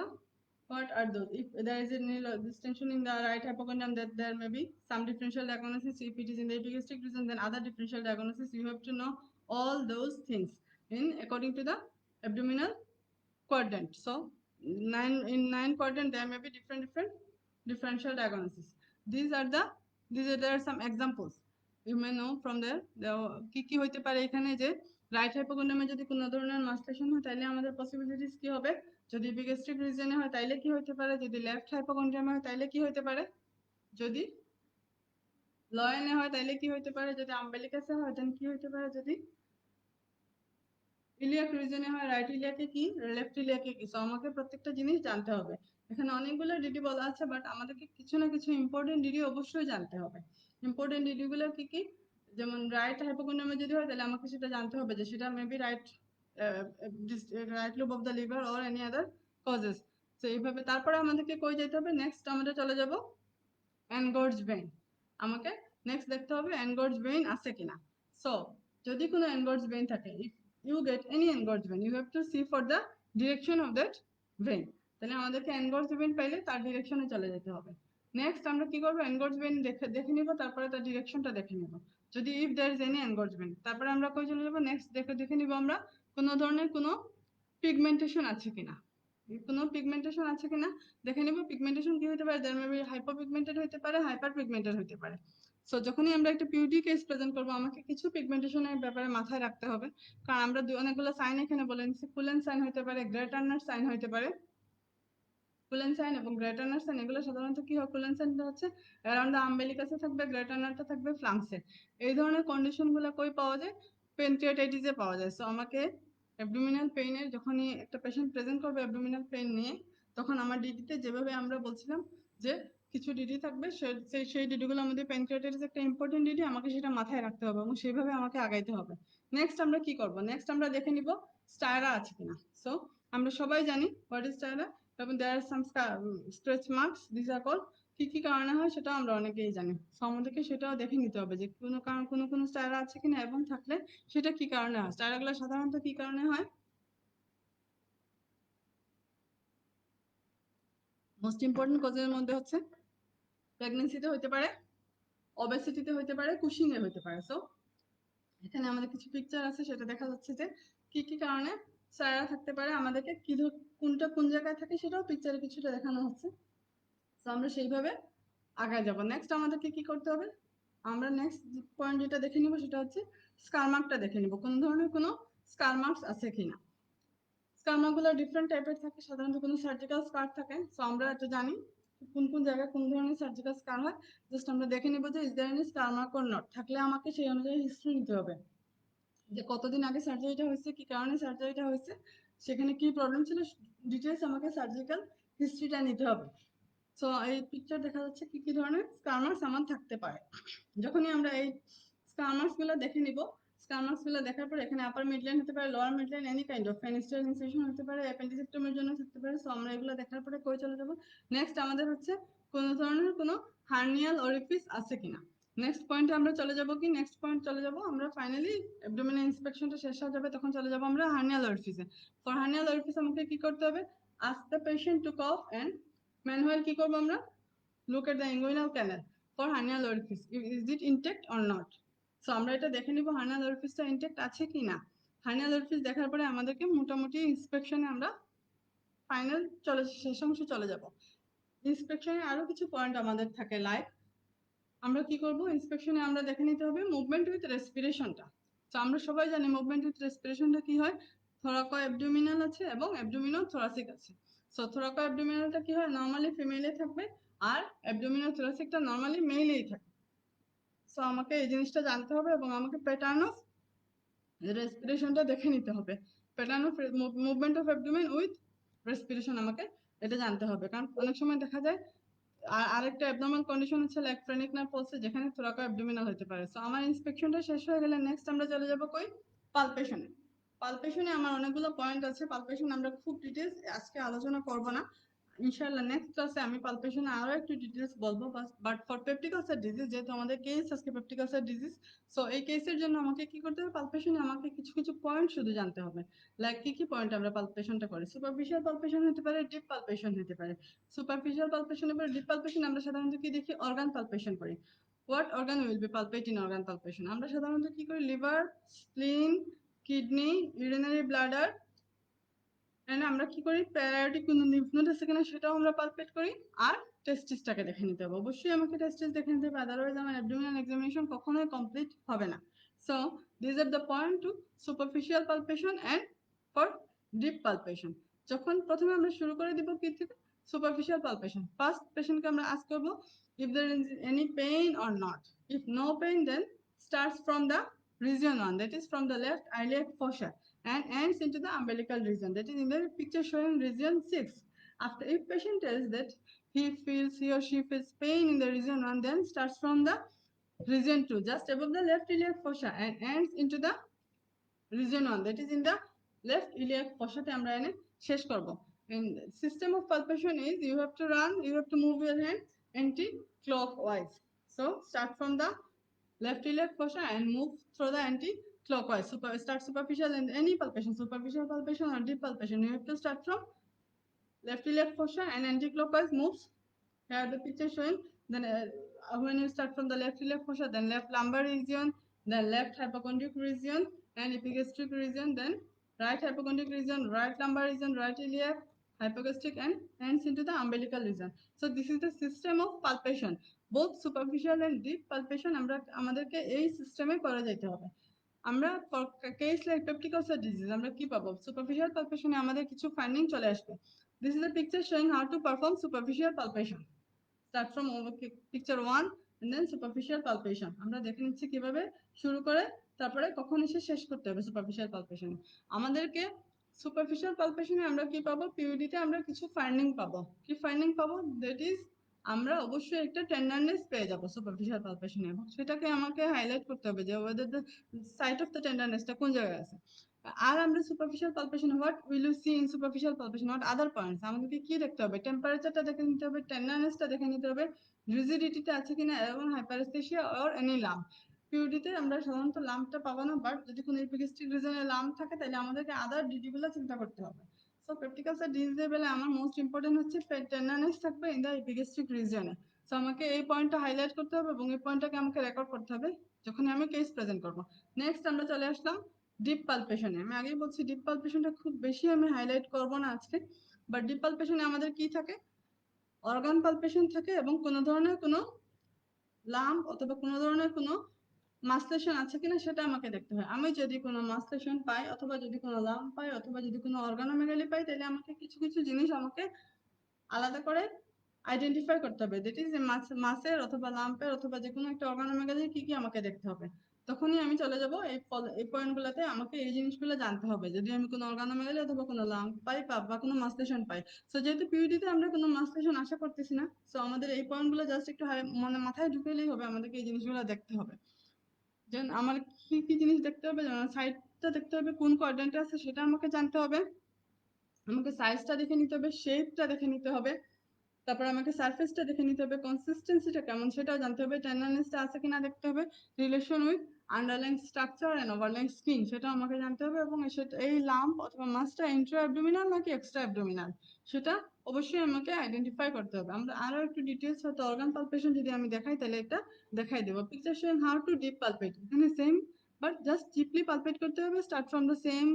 those? If there is any distension in the right hypochondrium, that there may be some differential diagnosis. If it is in the epigastric region, then other differential diagnosis. You have to know all those things according to the abdominal quadrant. So in 9 quadrant there may be different differential diagnosis. There are some examples you may know from there. কি কি হইতে পারে এখানে, যে right হাইপোকন্ড্রিয়ামে যদি কোনো ধরনের মাস্টেশন হয় তাহলে আমাদের পসিবিলিটিস কি হবে, যদি এপিগ্যাস্ট্রিক রিজনে হয় তাইলে কি হইতে পারে, যদি লেফট হাইপোকন্ড্রিয়ামে হয় তাইলে কি হইতে পারে, যদি লয়েনে হয় তাইলে কি হইতে পারে, যদি আম্বেলিকাসে হয় দেন কি হইতে পারে, যদি ইলিয়াক রিজনে হয় রাইট ইলিয়াকে কি, লেফট ইলিয়াকে কি। সো আমাকে প্রত্যেকটা জিনিস জানতে হবে। এখানে অনেকগুলো ডিডি বলা আছে, বাট আমাদেরকে কিছু না কিছু ইম্পর্টেন্ট ডিডি অবশ্যই জানতে হবে। ইম্পর্টেন্ট ডিডিগুলো কি কি, যেমন রাইট হাইপোকন্ড্রিয়ামে যদি হয় তাহলে আমাকে সেটা জানতে হবে যে সেটা maybe right lobe of the liver or any other causes. তো এইভাবে তারপরে আমাদেরকে কই যেতে হবে, নেক্সট আমরা চলে যাব এনগর্জ ভেইন। আমাকে নেক্সট দেখতে হবে এনগর্জ ভেইন আছে কিনা। সো যদি কোনো এনগর্জ ভেইন থাকে, if you get any engorged vein, you have to see for the direction of that vein. তাহলে আমাদেরকে engorged vein পাইলে তার ডিরেকশনে চলে যেতে হবে। নেক্সট আমরা কি করব, engorged vein দেখে নিব, তারপরে তার ডিরেকশনটা দেখে নিব। যদি if there is any engorged vein, তারপরে আমরা কই চলে যাব, নেক্সট দেখে নিব আমরা কোনো ধরনের কোনো পিগমেন্টেশন আছে কিনা। কোনো পিগমেন্টেশন আছে কিনা দেখে নিব। পিগমেন্টেশন কি হতে পারে, দেয়ার মে বি হাইপোপিগমেন্টেড হতে পারে, হাইপার পিগমেন্টেড হতে পারে। সো যখনই আমরা একটা পিউডি কেস প্রেজেন্ট করবো, আমাকে কিছু পিগমেন্টেশনের ব্যাপারে মাথায় রাখতে হবে, কারণ আমরা অনেকগুলো সাইন এখানে বলে নিচ্ছি। কুলেন সাইন হতে পারে, গ্রে টার্নার সাইন হতে পারে। কুলেন সাইন এবং গ্রে টার্নার সাইন এগুলো সাধারণত কি হয়, কুলেন সাইনটা হচ্ছে অ্যারাউন্ড দ্য আম্বেলিকাসে থাকবে, গ্রে টার্নারটা থাকবে ফ্লাঙ্কসে। এই ধরনের কন্ডিশনগুলো কই পাওয়া যায়, পেনক্রিয়াটাইটিসে পাওয়া যায়। সো আমাকে অ্যাবডোমিনাল পেইনের, যখনই একটা পেশেন্ট প্রেজেন্ট করবে অ্যাবডোমিনাল পেইন নিয়ে, তখন আমার ডিডিতে যেভাবে আমরা বলছিলাম যে কিছু ডিডি থাকবে, সেই ডিডিগুলোর মধ্যে প্যানক্রিয়াটাইটিস একটা ইম্পর্টেন্ট ডিডি, আমাকে সেটা মাথায় রাখতে হবে এবং সেইভাবে আমাকে আগাইতে হবে। নেক্সট আমরা কি করব? নেক্সট আমরা দেখে নিব স্টায়রা আছে কিনা। সো আমরা সবাই জানি হোয়াট ইজ স্টায়রা, এবং there are some stretch marks, this are call. কি কি কারণে হয় সেটা আমরা অনেকেই জানি। সো আমাদেরকে সেটাও দেখে নিতে হবে যে কোনো কারণ কোনো স্টায়রা আছে কিনা, এবং থাকলে সেটা কি কারণে হয়। স্টায়রাগুলো সাধারণত কি কারণে হয়? মোস্ট ইম্পর্টেন্ট কজের মধ্যে হচ্ছে প্রেগনেন্সিতে হতে পারে, ওবেসিটিতে হতে পারে, কুশিং এ হতে পারে। সো এখানে আমাদের কিছু পিকচার আছে, সেটা দেখা যাচ্ছে যে কি কি কারণে স্টায়রা থাকতে পারে, আমাদেরকে কি কোনটা কোন জায়গায় থাকে সেটাও পিকচারে কিছুটা দেখানো হচ্ছে। তো আমরা সেইভাবে আগায় যাব। নেক্সট আমাদেরকে কি করতে হবে? আমরা নেক্সট পয়েন্ট যেটা দেখে নিব সেটা হচ্ছে স্কার মার্কটা দেখে নিব, কোন ধরনের কোনো স্কার মার্কস আছে কিনা। স্কার মার্কগুলো ডিফারেন্ট টাইপের থাকে, সাধারণত কোনো সার্জিক্যাল স্কার থাকে। সো আমরা এটা জানি কোন কোন জায়গায় কোন ধরনের সার্জিক্যাল স্কার হয়। জাস্ট আমরা দেখে নিব যে is there any scar mark or not, থাকলে আমাকে সেই অনুযায়ী হিস্ট্রি নিতে হবে যে কতদিন আগে সার্জারিটা হয়েছে, কি কারণে সার্জারিটা হয়েছে, সেখানে কি প্রবলেম ছিল, ডিটেলস আমাকে সার্জিক্যাল হিস্ট্রিটা নিতে হবে। সো এই পিকচার দেখা যাচ্ছে কি কি ধরনের স্কার মার্কস আমার থাকতে পারে। যখনই আমরা এই স্কার মার্কস গুলো দেখে নিব, স্কার মার্কস গুলো দেখার পর এখানে আপার মিডলাইন হতে পারে, lower midline, any kind of Pfannenstiel incision হতে পারে, অ্যাপেন্ডিসেক্টমির জন্য থাকতে পারে। সো আমরা এগুলো দেখার পরে কই চলে যাব? নেক্সট আমাদের হচ্ছে কোন ধরনের কোনো হার্নিয়াল অরিফিস আছে কিনা। নেক্সট পয়েন্টে আমরা চলে যাব কি, নেক্সট পয়েন্ট চলে যাব আমরা ফাইনালি অ্যাবডোমিনাল ইন্সপেকশনটা শেষ হয়ে যাবে, তখন চলে যাব আমরা হার্নিয়াল অরিফিসে। ফর হার্নিয়াল অরিফিস আমাকে কি করতে হবে? Ask the patient to cough and manual কি করবো আমরা? look at the inguinal canal for hernial orifice, is it intact or not. So আমরা এটা দেখে নিব হার্নিয়াল অরিফিসটা ইনটেক্ট আছে কি না। হার্নিয়াল অরিফিস দেখার পরে আমাদেরকে মোটামুটি ইন্সপেকশনে আমরা ফাইনাল শেষ অংশে চলে যাব। ইন্সপেকশনে আরো কিছু পয়েন্ট আমাদের থাকে, লাইক আমরা কি করব ইন্সপেকশনে, আমরা দেখে নিতে হবে মুভমেন্ট উইথ রেসপিরেশনটা। তো আমরা সবাই জানি মুভমেন্ট উইথ রেসপিরেশনটা কি হয়, থোরাকো অ্যাবডোমিনাল আছে এবং অ্যাবডোমিনো থোরাসিক আছে। সো থোরাকো অ্যাবডোমিনালটা কি হয়, নর্মালি ফিমেলে থাকবে, আর অ্যাবডোমিনো থোরাসিকটা নর্মালি মেলেই থাকে। সো আমাকে এই জিনিসটা জানতে হবে এবং আমাকে প্যাটার্ন অফ রেসপিরেশনটা দেখে নিতে হবে। Pattern of movement of abdomen with respiration আমাকে এটা জানতে হবে, কারণ অনেক সময় দেখা যায় আরেকটা অ্যাবনর্মাল কন্ডিশন হচ্ছে লাইক ফ্রেনিক নার্ভ পালসে, যেখানে থোরাকো অ্যাবডোমিনাল হতে পারে। সো আমার ইন্সপেকশনটা শেষ হয়ে গেলে নেক্সট আমরা চলে যাব কই, পালপেশনে। পালপেশনে আমার অনেকগুলো পয়েন্ট আছে, পালপেশন আমরা খুব ডিটেলস আজকে আলোচনা করব না, ইনশাআল্লাহ নেক্সট ক্লাসে আমি পালপেশনে আরো একটু ডিটেলস বলবো। But for peptic ulcer disease, যেহেতু আমাদের কেস আজকে পেপটিক আলসার ডিজিজ, সো এই কেসের জন্য আমাকে কি করতে হবে, পালপেশনে আমাকে কিছু কিছু পয়েন্ট শুধু জানতে হবে। লাইক কি কি পয়েন্ট আমরা পালপেশনটা করি, সুপারফিশিয়াল পালপেশন হতে পারে, ডিপ পালপেশন হতে পারে। সুপারফিশিয়াল পালপেশনের পরে ডিপ পালপেশন আমরা সাধারণত কি দেখি, অর্গান পালপেশন করি। What organ will be palpate in organ palpation, আমরা সাধারণত কি করি, liver, spleen, kidney, urinary bladder, and আমরা কি করি, প্যারায়োটিক কোনো লিম্ফ নোড আছে কিনা সেটাও আমরা পালপেট করি। আর টেস্টিসটাকে দেখে নিতে হবে, অবশ্যই আমাকে টেস্টিস দেখে নিতে হবে, আদারওয়াইজ আমার অ্যাবডোমিনাল এক্সামিনেশন কখনোই কমপ্লিট হবে না। So this are the point to superficial palpation and for deep palpation. যখন প্রথমে আমরা শুরু করে দিব কি থেকে, সুপারফিশিয়াল পালপেশন, ফার্স্ট পেশেন্টকে আমরা আস্ক করব if there is any pain or not. If no pain then starts from the region 1, that is from the left iliac fossa, and ends into the umbilical region, that is in the picture showing region 6. After, if patient tells that he or she feels pain in the region 1, then starts from the region 2, just above the left iliac fossa, and ends into the region 1, that is in the left iliac fossa তে আমরা এনে শেষ করব। And system of palpation is you have to run, you have to move your hand anti-clockwise. So start from the left iliac fossa and move through the anti-clockwise. Start superficial and any palpation, superficial palpation or deep palpation, you have to start from left iliac fossa and anti-clockwise moves. Here the picture showing, then when you start from the left iliac fossa, then left lumbar region, then left hypochondric region and epigastric region, then right hypochondric region, right lumbar region, right iliac, hypogastric, and ends into the umbilical region. So this is the system of palpation, both superficial and deep palpation আমরা আমাদেরকে এই সিস্টেমে করা যেতে হবে। আমরা case like peptic ulcer disease আমরা কি পাবো, সুপারফিশিয়াল পালপেশনে আমাদের কিছু ফাইন্ডিং চলে আসবে। This is the picture showing how to perform superficial palpation. Start from picture 1 and then superficial palpation আমরা দেখে নিচ্ছি কিভাবে শুরু করে তারপরে কখন এসে শেষ করতে হবে সুপারফিশিয়াল পালপেশনে। আমাদেরকে সুপারফিশিয়াল পালপেশনে আমরা কি পাবো, পিউডিতে আমরা কিছু ফাইন্ডিং পাবো। কি ফাইন্ডিং পাবো, দ্যাট ইজ আমরা অবশ্যই একটা টেন্ডারনেস পেয়ে যাবো সুপারফিশিয়াল পালপেশনে, এবং সেটাকে আমাকে হাইলাইট করতে হবে যে ওদের দ্য সাইট অফ দ্য টেন্ডারনেসটা কোন জায়গায় আছে। আর আমরা superficial palpation, what will you see in superficial palpation, what other points, আমাদেরকে কি দেখতে হবে? টেম্পারেচারটা দেখে নিতে হবে, টেন্ডারনেসটা দেখে নিতে হবে, রিজিডিটিটা আছে কিনা, এবং হাইপারস্থেসিয়া অর এনি লাম্প। পিউডিতে আমরা সাধারণত লাম্পটা পাবো না, বাট যদি কোনো ইপিগেস্ট্রিক রিজনে লাম্প থাকে তাহলে আমাদেরকে আদার ডিটিগুলো চিন্তা করতে হবে। সো পেপটিক আলসার ডিজিজের বেলা আমার মোস্ট ইম্পর্টেন্ট হচ্ছে টেন্ডারনেস থাকবে ইন দ্য ইপিগেস্ট্রিক রিজনে। সো আমাকে এই পয়েন্টটা হাইলাইট করতে হবে এবং এই পয়েন্টটাকে আমাকে রেকর্ড করতে হবে যখন আমি কেস প্রেজেন্ট করব। নেক্সট আমরা চলে আসলাম ডিপ পালপেশনে। আমি আগেই বলছি ডিপ পালপেশনটা খুব বেশি আমি হাইলাইট করব না আজকে, বাট ডিপ পালপেশনে আমাদের কি থাকে? অর্গান পালপেশন থাকে এবং কোনো ধরনের কোনো লাম্প অথবা কোনো ধরনের কোনো মাসলেশন আছে কিনা সেটা আমাকে দেখতে হয়। আমি যদি কোনো মাসলেশন পাই, অথবা যদি কোনো লাম্প পাই, অথবা যদি কোনো অর্গানোমেগালি পাই, তাহলে আমাকে কিছু কিছু জিনিস আমাকে আলাদা করে আইডেন্টিফাই করতে হবে। দ্যাট ইজ মাসের অথবা লাম্পের অথবা যে কোনো একটা অর্গানোমেগালির কি কি আমাকে দেখতে হবে। তখনই আমি চলে যাব এই পয়েন্টগুলোতে, আমাকে এই জিনিসগুলো জানতে হবে যদি আমি কোনো অর্গানোমেগালি অথবা কোনো লাম্প পাই বা কোনো মাসলেশন পাই। সো যেহেতু পিউডিতে আমরা কোনো মাসলেশন আশা করতেছি না, সো আমাদের এই পয়েন্টগুলো জাস্ট একটু মানে মাথায় ঢুকেলেই হবে, আমাদেরকে এই জিনিসগুলো দেখতে হবে। দেন আমার কি কি জিনিস দেখতে হবে? যেমন সাইডটা দেখতে হবে, কোন কোয়াড্রেন্টে আছে সেটা আমাকে জানতে হবে, আমাকে সাইজটা দেখে নিতে হবে, শেপটা দেখে নিতে হবে, তারপর আমাকে সারফেসটা দেখে নিতে হবে, কনসিস্টেন্সিটা কেমন সেটাও জানতে হবে, টেন্ডারনেসটা আছে কিনা দেখতে হবে, relation with underlying structure and overlying skin সেটাও আমাকে জানতে হবে, এবং এই লাম্প অথবা মাসটা ইন্ট্রা অ্যাবডোমিনাল নাকি এক্সট্রা অ্যাবডোমিনাল সেটা অবশ্যই আমাকে আইডেন্টিফাই করতে হবে। আমরা আরো একটু ডিটেলস হয়তো অর্গান পালপেশন যদি আমি দেখাই তাহলে এটা দেখাই দেবো। Picture showing how to deep palpate, এখানে same but just deeply palpate করতে হবে, start from the same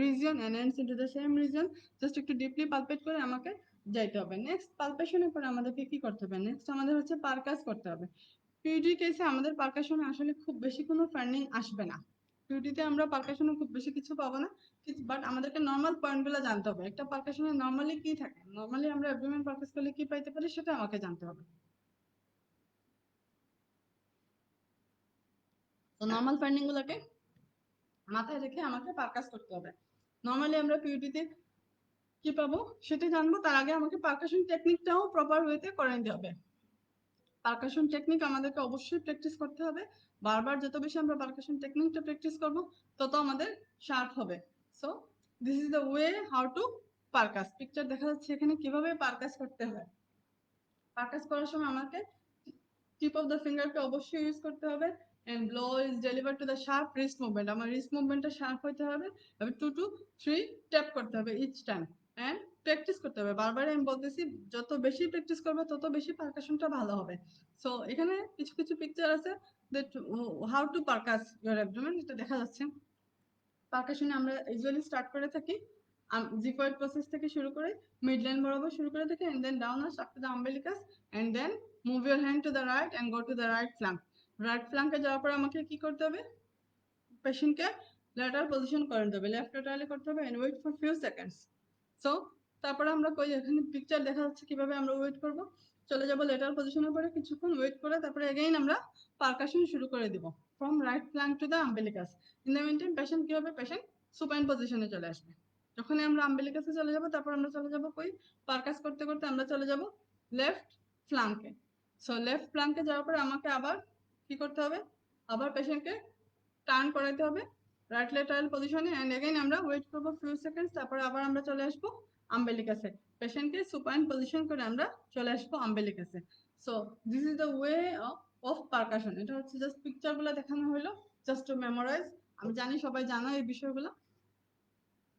region and ends into the same region, just একটু ডিপলি পালপেট করে আমাকে যাইতে হবে। নেক্সট পালপেশনের পরে আমাদেরকে কি করতে হবে? নেক্সট আমাদের হচ্ছে পারকাস করতে হবে। পিউডি কেসে আমাদের পারকাশনে আসলে খুব বেশি কোনো ফান্ডিং আসবে না। পিউডিতে আমরা পারকাশনে খুব বেশি কিছু পাবো না, বাট আমাদেরকে নর্মাল পয়েন্টগুলো জানতে হবে। একটা পারকাশনে নর্মালি কি থাকে, নর্মালি আমরা অ্যাবডোমেন পারকাস করলে কি পাইতে পারি সেটা আমাকে জানতে হবে। তো নর্মাল ফান্ডিং গুলোকে মাথায় রেখে আমাকে পারকাস করতে হবে। নর্মালি আমরা পিউডিতে কি পাবো সেটা জানবো, তার আগে আমাকে পারকাশন টেকনিকটাও প্রপার ওয়েতে করে নিতে হবে। পারকাশন টেকনিক আমাদেরকে অবশ্যই প্র্যাকটিস করতে হবে। বারবার যত বেশি আমরা পারকাশন টেকনিকটা প্র্যাকটিস করব তত আমাদের শার্প হবে। So this is the way how to percuss. Picture দেখা যাচ্ছে এখানে কিভাবে পারকাস করতে হয়। পারকাস করার সময় আমাকে টিপ অফ দ্য ফিঙ্গারকে অবশ্যই ইউজ করতে হবে, and blow is deliver to the sharp wrist movement. আমার রিস্ট মুভমেন্টটা শার্প হতে হবে, এবার 2 to 3 ট্যাপ করতে হবে ইচ টাইম, এন্ড প্র্যাকটিস করতে হবে। বারবার আমি বলতেছি যত বেশি প্র্যাকটিস করবে তত বেশি পারকাশনটা ভালো হবে। সো এখানে কিছু কিছু পিকচার আছে that how to percuss your abdomen, এটা দেখা যাচ্ছে। পারকাশনে আমরা ইউজুয়ালি স্টার্ট করে থাকি জিকয়েড প্রসেস থেকে শুরু করে মিড লাইন বরাবর শুরু করে থাকি, and then downwards up to the umbilicus, and then move your hand to the right and go to the right flank. Right ফ্ল্যাঙ্কে যাওয়ার পর আমাকে কি করতে হবে? পেশেন্টকে লেটার পজিশন করে নিতে হবে, লেফট লেটারালি করতে হবে, and wait for few seconds. So তারপরে আমরা কই, এখানে পিকচার দেখা যাচ্ছে কিভাবে আমরা ওয়েট করব। চলে যাব লেটার পজিশনের পরে কিছুক্ষণ ওয়েট করে তারপরে এগেইন আমরা পারকাশন শুরু করে দিব from right flank to the umbilicus. In the meantime patient কি হবে? পেশেন্ট সুপাইন পজিশনে চলে আসবে। যখন আমরা আম্বেলিকাসে চলে যাব তারপর আমরা চলে যাব কই, পারকাস করতে করতে আমরা চলে যাব লেফট ফ্ল্যাঙ্কে। সো লেফট ফ্ল্যাঙ্কে যাওয়ার পরে আমাকে আবার কি করতে হবে? আবার পেশেন্টকে টার্ন করাতে হবে রাইট লেটারাল পজিশনে, এন্ড এগেইন আমরা ওয়েট করব ফিউ সেকেন্ডস, তারপরে আবার আমরা চলে আসবো আম্বেলিকাসে। পেশেন্টকে সুপাইন পজিশন করে আমরা চলে আসবো আম্বেলিকাসে। So this is the way of percussion. এটা হচ্ছে জাস্ট পিকচারগুলো দেখানো হলো জাস্ট টু মেমোরাইজ। আমি জানি সবাই জানো এই বিষয়গুলো,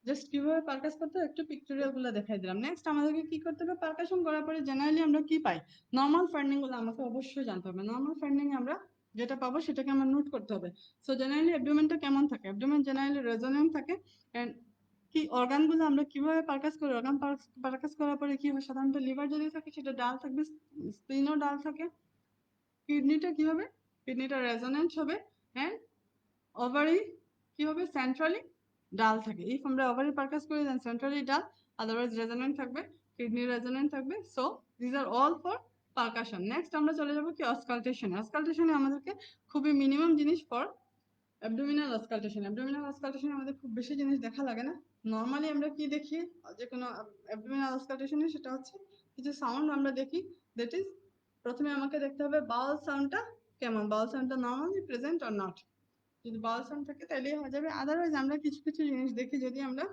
জাস্ট কিভাবে পারকাস করতে হয় একটু পিক্টোরিয়াল গুলো দেখাই দিলাম। নেক্সট আমাদেরকে কি করতে হবে? পারকাশন করার পরে জেনারেলি আমরা কি পাই? নর্মাল ফান্ডিং গুলো আমাকে অবশ্যই জানতে হবে। নর্মাল ফান্ডিং আমরা যেটা পাবো সেটাকে আমার নোট করতে হবে। সো জেনারেলি অ্যাবডোমেনটা কেমন থাকে? অ্যাবডোমেন জেনারেলি রেজোনেন্ট থাকে, এন্ড কি অর্গানগুলো আমরা কিভাবে পারকাস করি? অর্গান পারকাস করার পরে কি হয়? সাধারণত লিভার যদি থাকে সেটা ডাল থাকবে, স্প্লিনও ডাল থাকে। কিডনিটা কি হবে? কিডনিটা রেজোনেন্ট হবে, এন্ড ওভারি কি হবে? সেন্ট্রালি ডাল থাকে। ইফ আমরা ওভারি পারকাস করি then centrally dull, otherwise resonant থাকবে, কিডনি রেজোনেন্ট থাকবে। So this are all for percussion. Next আমরা চলে যাব কি অসকালটেশনে। অসকালটেশনে আমাদেরকে খুবই মিনিমাম জিনিস ফর অ্যাবডোমিনাল অসকালটেশন। অ্যাবডোমিনাল অসকালটেশনে আমাদের খুব বেশি জিনিস দেখা লাগে না। নর্মালি আমরা কি দেখি যে কোনো অ্যাবডোমিনাল অসকালটেশনে? সেটা হচ্ছে কিছু সাউন্ড আমরা দেখি, দ্যাট ইজ প্রথমে আমাকে দেখতে হবে বাউল সাউন্ডটা কেমন, বাউল সাউন্ডটা নর্মালি প্রেজেন্ট অর নট। যদি বাউল সাউন্ড থাকে তাহলেই হয়ে যাবে। আদারওয়াইজ আমরা কিছু কিছু জিনিস দেখি, যদি আমরা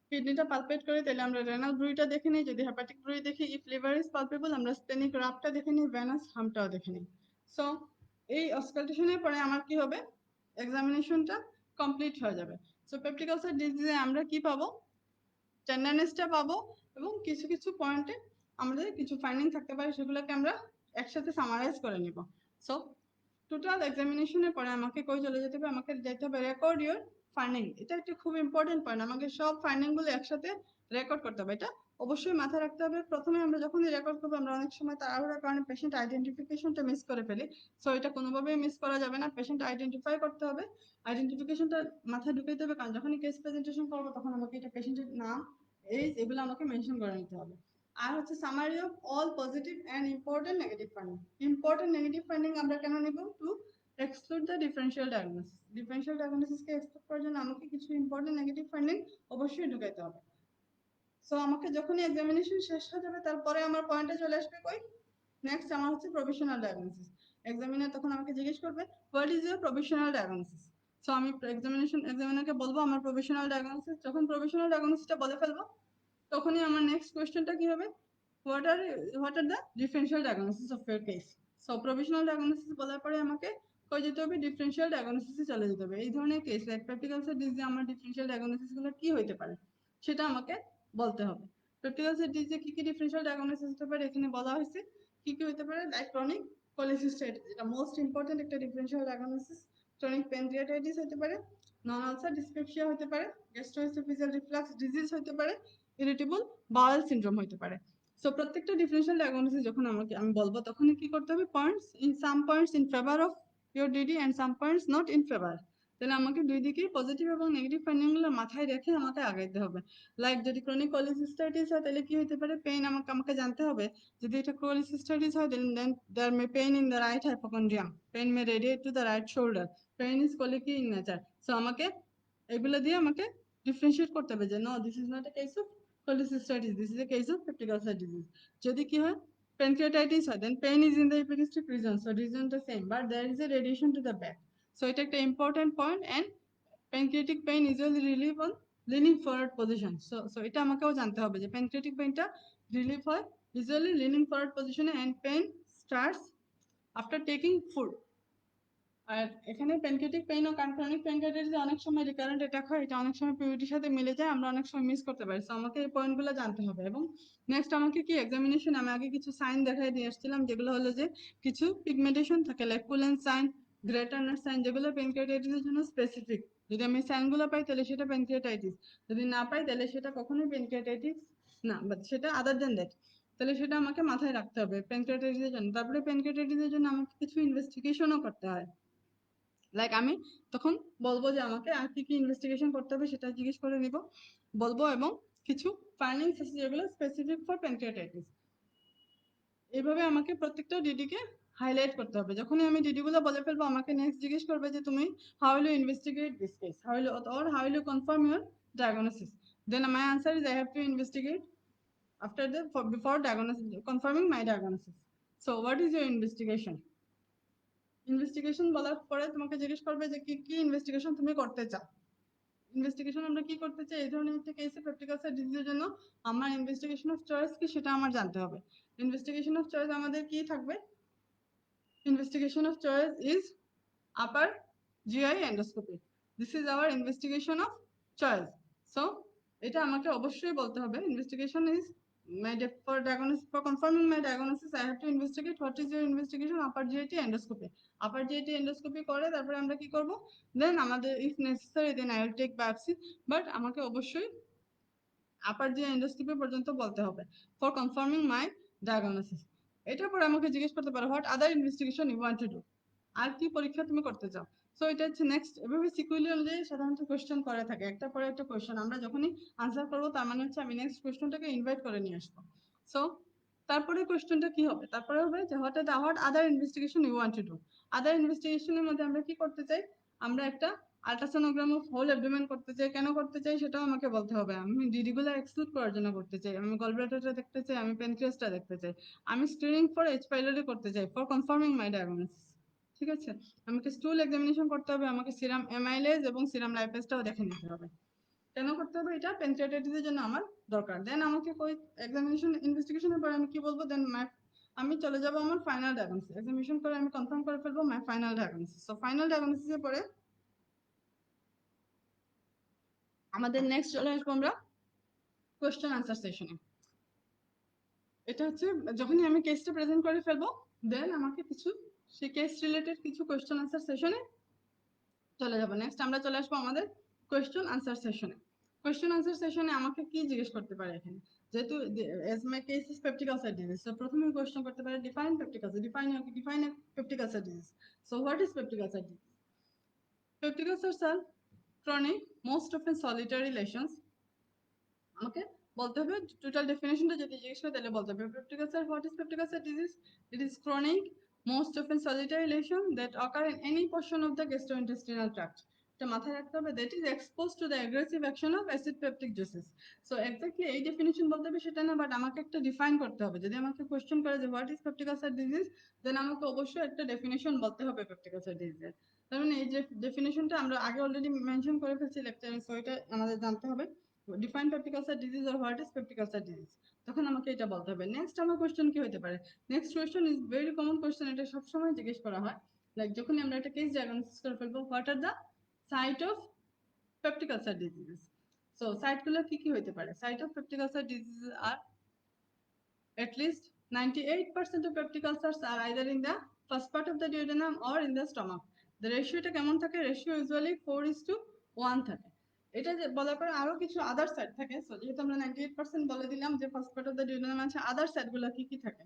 কিডনিটা পালপেট করি তাহলে আমরা রেনাল ব্রুইটা দেখে নিই, যদি হেপাটিক ব্রুই দেখি, ইফ লিভার ইজ পালপেবল আমরা স্টেনিক রাফটা দেখে নিই, ভেনাস হামটাও দেখে নিই। সো এই অসকালটেশনের পরে আমার কি হবে, এক্সামিনেশনটা কমপ্লিট হয়ে যাবে। সো পেপটিক আলসার ডিজিজে আমরা কি পাবো, টেন্ডারনেসটা পাবো, এবং কিছু কিছু পয়েন্টে আমাদের কিছু ফাইন্ডিং থাকতে পারে, সেগুলোকে আমরা একসাথে সামারাইজ করে নিব। সো টোটাল এক্সামিনেশনের পরে আমাকে কই চলে যেতে হবে, আমাকে যেতে হবে রেকর্ড ইউর ফাইন্ডিং। এটা একটা খুব ইম্পর্টেন্ট পয়েন্ট, আমাকে সব ফাইন্ডিং গুলো একসাথে রেকর্ড করতে হবে। এটা অবশ্যই মাথায় রাখতে হবে। প্রথমে আমরা যখনই রেকর্ড করবো আমরা অনেক সময় তাড়াহুড়ার কারণে পেশেন্ট আইডেন্টিফিকেশনটা মিস করে ফেলি। সো এটা কোনোভাবেই মিস করা যাবে না, পেশেন্ট আইডেন্টিফাই করতে হবে, আইডেন্টিফিকেশনটা মাথায় ঢুকাইতে হবে, কারণ যখনই কেস প্রেজেন্টেশন করবো তখন আমাকে এটা পেশেন্টের নাম, এইজ, এগুলো আমাকে মেনশন করে নিতে হবে। আর হচ্ছে summary of all positive and important negative finding. Important negative finding আমরা কেন নিব, to exclude the differential diagnosis. Differential ডায়াগনোসিসকে এক্সক্লুড করার জন্য আমাকে কিছু ইম্পর্টেন্ট নেগেটিভ ফাইন্ডিং অবশ্যই ঢুকাইতে হবে। সো আমাকে যখনই এক্সামিনেশন শেষ হয়ে যাবে তারপরে আমার পয়েন্টে চলে আসবে কই, নেক্সট আমার হচ্ছে প্রভিশনাল ডায়াগনোসিস। এক্সামিনার তখন আমাকে জিজ্ঞেস করবে what is your provisional diagnosis. So আমি এক্সামিনারকে বলবো আমার প্রভিশনাল ডায়াগনোসিস। যখন প্রভিশনাল ডায়াগনোসিসটা বলে ফেলবো তখনই আমার নেক্সট কোয়েশ্চেনটা কি হবে, what are the differential diagnosis of your case. So provisional diagnosis বলার পরে আমাকে কই যেতে হবে, ডিফারেন্সিয়াল ডায়াগনোসিসে চলে যেতে হবে। এই ধরনের কেস লাইক পেপটিক আলসার ডিজিজে আমার ডিফারেন্সিয়াল ডায়াগনোসিসগুলো কি হতে পারে সেটা আমাকে বলতে হবে। পেপটিক আলসার ডিজিজে কি কি ডিফারেন্সিয়াল ডায়াগনোসিস হতে পারে এখানে বলা হয়েছে, কি কি হতে পারে, লাইক ক্রনিক কোলিসিস্টাইটিস, এটা মোস্ট ইম্পর্টেন্ট একটা ডিফারেন্সিয়াল ডায়াগনোসিস। ক্রনিক প্যানক্রিয়াটাইটিস হতে পারে, নন আলসার ডিসপেপসিয়া হতে পারে, গ্যাস্ট্রোএসোফেজিয়াল রিফ্লাক্স ডিজিজ হতে পারে, ইরিটেবল বাউল সিনড্রোম হতে পারে। সো প্রত্যেকটা ডিফারেন্সিয়াল ডায়াগনোসিস যখন আমি বলবো তখনই কি করতে হবে, points in some points in favour of your DD and some points not in favour. তাহলে আমাকে দুই দিকেই পজিটিভ এবং নেগেটিভ ফাইন্ডিংগুলো মাথায় রেখে আমাকে আগাইতে হবে। লাইক যদি ক্রনিক কোলিসিস্টাইটিস হয় তাহলে কি হতে পারে, পেইন আমাকে আমাকে জানতে হবে। যদি এটা কোলিসিস্টাইটিস হয় then there may pain in the right hypochondrium, pain may radiate to the right shoulder, pain is colicky in nature. So আমাকে এগুলো দিয়ে আমাকে ডিফারেন্সিয়েট করতে হবে যে no this is not a case of cholecystitis, this is a case of peptic ulcer disease. যদি কি হয় pancreatitis হয় then pain is in the epigastric region, so region the same but there is a radiation to the back. So এটা একটা important point, and pancreatic pain usually relieve on leaning forward position. So এটা আমাকেও জানতে হবে যে pancreatic painটা relieve হয় usually leaning forward position and pain starts after taking food. আর এখানে pancreatic pain ও chronic pancreatitis অনেক সময় রিকারেন্ট অ্যাটাক হয়, এটা অনেক সময় পিউরিটির সাথে মিলে যায়, আমরা অনেক সময় মিস করতে পারি। সো আমাকে এই পয়েন্টগুলো জানতে হবে। এবং নেক্সট আমাকে কি এক্সামিনেশন আমি আগে কিছু সাইন দেখাই দিয়ে আসছিলাম, যেগুলো হলো যে কিছু পিগমেন্টেশন থাকে like Cullen sign, Grey Turner sign, যেগুলো প্যানক্রিয়াটাইটিসের জন্য স্পেসিফিক। যদি আমি সাইনগুলো পাই তাহলে সেটা প্যানক্রিয়াটাইটিস, যদি না পাই তাহলে সেটা কখনোই প্যানক্রিয়াটাইটিস না, বাট সেটা আদার দেন দ্যাট। তাহলে সেটা আমাকে মাথায় রাখতে হবে প্যানক্রিয়াটাইটিসের জন্য। তারপরে প্যানক্রিয়াটাইটিসের জন্য আমাকে কিছু ইনভেস্টিগেশনও করতে হয়। লাইক আমি তখন বলবো যে আমাকে আর কি কি ইনভেস্টিগেশন করতে হবে সেটা জিজ্ঞেস করে নিব বলবো, এবং কিছু ফাইন্ডিংস আছে যেগুলো স্পেসিফিক ফর প্যানক্রিয়াটাইটিস। এইভাবে আমাকে প্রত্যেকটা ডিডিকে হাইলাইট করতে হবে। যখনই আমি ডিডিগুলো বলে ফেলবো আমাকে নেক্সট জিজ্ঞেস করবে যে তুমি how will you investigate this case, how will or how will you confirm your diagnosis. Then my answer is I have to investigate after the before diagnosis, confirming my diagnosis. So what is your investigation? Investigation বলার পরে তোমাকে জিজ্ঞেস করবে যে কি কি investigation তুমি করতে চাও। ইনভেস্টিগেশন আমরা কি করতে চাই, এই ধরনের একটা কেসে পেপটিক আলসার ডিজিজের জন্য আমার ইনভেস্টিগেশন অফ চয়েস কি সেটা আমার জানতে হবে। ইনভেস্টিগেশন অফ চয়েস আমাদের কি থাকবে, investigation of choice is upper GI endoscopy, this is our investigation of choice. So এটা আমাকে অবশ্যই বলতে হবে, investigation is for diagnosis, for confirming my diagnosis I have to investigate what is your investigation, upper GIT endoscopy. upper GIT endoscopy করে তারপরে আমরা কি করব, দেন আমাদের if necessary then I will take biopsy, but আমাকে অবশ্যই আপার যে এন্ডোস্কোপি পর্যন্ত বলতে হবে ফর কনফার্মিং মাই ডায়াগনোসিস। এটার পরে আমাকে জিজ্ঞেস করতে পারো what other investigation you want to do, আর কি পরীক্ষা তুমি করতে চাও। সো এটা হচ্ছে নেক্সট, এভাবে সিকুয়েন্স অনুযায়ী সাধারণত কোয়েশ্চেন করে থাকে, একটা পরে একটা কোয়েশ্চেন আমরা যখনই আনসার করবো তার মানে হচ্ছে আমি নেক্সট কোয়েশ্চেনটাকে ইনভাইট করে নিয়ে আসবো। সো তারপরে কোয়েশ্চেনটা কি হবে, তারপরে হবে যে what other investigation you want to do. Other ইনভেস্টিগেশনের মধ্যে আমরা কি করতে চাই, আমরা একটা আল্ট্রাসোনোগ্রাম অফ হোল অ্যাবডোমেন করতে চাই, কেন করতে চাই সেটাও আমাকে বলতে হবে। আমি ডিডিগুলো এক্সক্লুড করার জন্য করতে চাই, আমি গলব্লাডারটা দেখতে চাই, আমি প্যানক্রিয়াসটা দেখতে চাই, আমি স্ক্রিনিং ফর এইচ পাইলোরি করতে চাই ফর কনফার্মিং মাই ডায়াগনোসিস। ঠিক আছে, আমাকে স্টুল এক্সামিনেশন করতে হবে, আমাকে সিরাম অ্যামাইলেজ এবং সিরাম লাইপেজটাও দেখে নিতে হবে। কেন করতে হবে এটা? প্যানক্রিয়াটাইটিসের জন্য আমার দরকার। দেন আমাকে কই এক্সামিনেশন ইনভেস্টিগেশনের পরে আমি কি বলবো? দেন আমি চলে যাব আমার ফাইনাল ডায়াগনোসিস। এক্সামিনেশন করে আমি কনফার্ম করে ফেলবো my final diagnosis. So final ডায়াগনোসিসের পরে আমাদের নেক্সট চলে আসবো আমরা কোয়েশ্চেন আনসার সেশনে। এটা হচ্ছে যখনই আমি কেসটা প্রেজেন্ট করে ফেলবো, দেন আমাকে কিছু সেই কেস রিলেটেড কিছু কোয়েশ্চেন আনসার সেশনে চলে যাবো। নেক্সট আমরা চলে আসবো আমাদের কোয়েশ্চেন আনসার সেশনে। কোয়েশ্চেন আনসার সেশনে আমাকে কি জিজ্ঞেস করতে পারে এখানে? যেহেতু as my case is peptic ulcer disease, so প্রথমে কোয়েশ্চেন করতে পারে define peptic ulcer, define a peptic ulcer disease. So what is peptic ulcer disease? Peptic ulcers are chronic, most often solitary lesions. আমাকে বলতে হবে total ডেফিনেশনটা যদি জিজ্ঞেস করে তাহলে বলতে হবে peptic ulcer. What is peptic ulcer disease? It is chronic, most often solitary lesion that occur in any portion of the gastrointestinal tract. এটা মাথায় রাখতে হবে, that is exposed to the aggressive action of acid peptic juices. So exactly এই definition বলতে হবে সেটা না, but আমাকে একটা ডিফাইন করতে হবে। যদি আমাকে কোশ্চেন করে যে what is peptic ulcer disease, দেন আমাকে অবশ্যই একটা ডেফিনেশন বলতে হবে peptic ulcer disease এর। কারণ এই যে ডেফিনেশনটা আমরা আগে অলরেডি মেনশন করে ফেলছি লেকচারে, সো এটা আমাদের জানতে হবে। Define peptic ulcer disease or what is peptic ulcer disease, তখন আমাকে এটা বলতে হবে। নেক্সট আমার কোশ্চেন কি হতে পারে? Next question is very common question, এটা সবসময় জিজ্ঞেস করা হয়। লাইক যখনই আমরা একটা কেস ডায়াগনোসিস করে ফেলবো, what are the site of peptic ulcer disease? So সাইটগুলো কি কি হতে পারে? Site of peptic ulcer disease are at least 98% of peptic ulcers are either in the first part of the duodenum or in the stomach. The রেশিওটা কেমন থাকে? Ratio usually 4:1 থাকে। এটা যে বলার পরে আরো কিছু আদার সাইড থাকে। সো যেহেতু আমরা 98% বলে দিলাম যে ফার্স্ট পার্ট অফ দ্য ডিউওডেনাম আছে, আদার সাইডগুলো কি কি থাকে?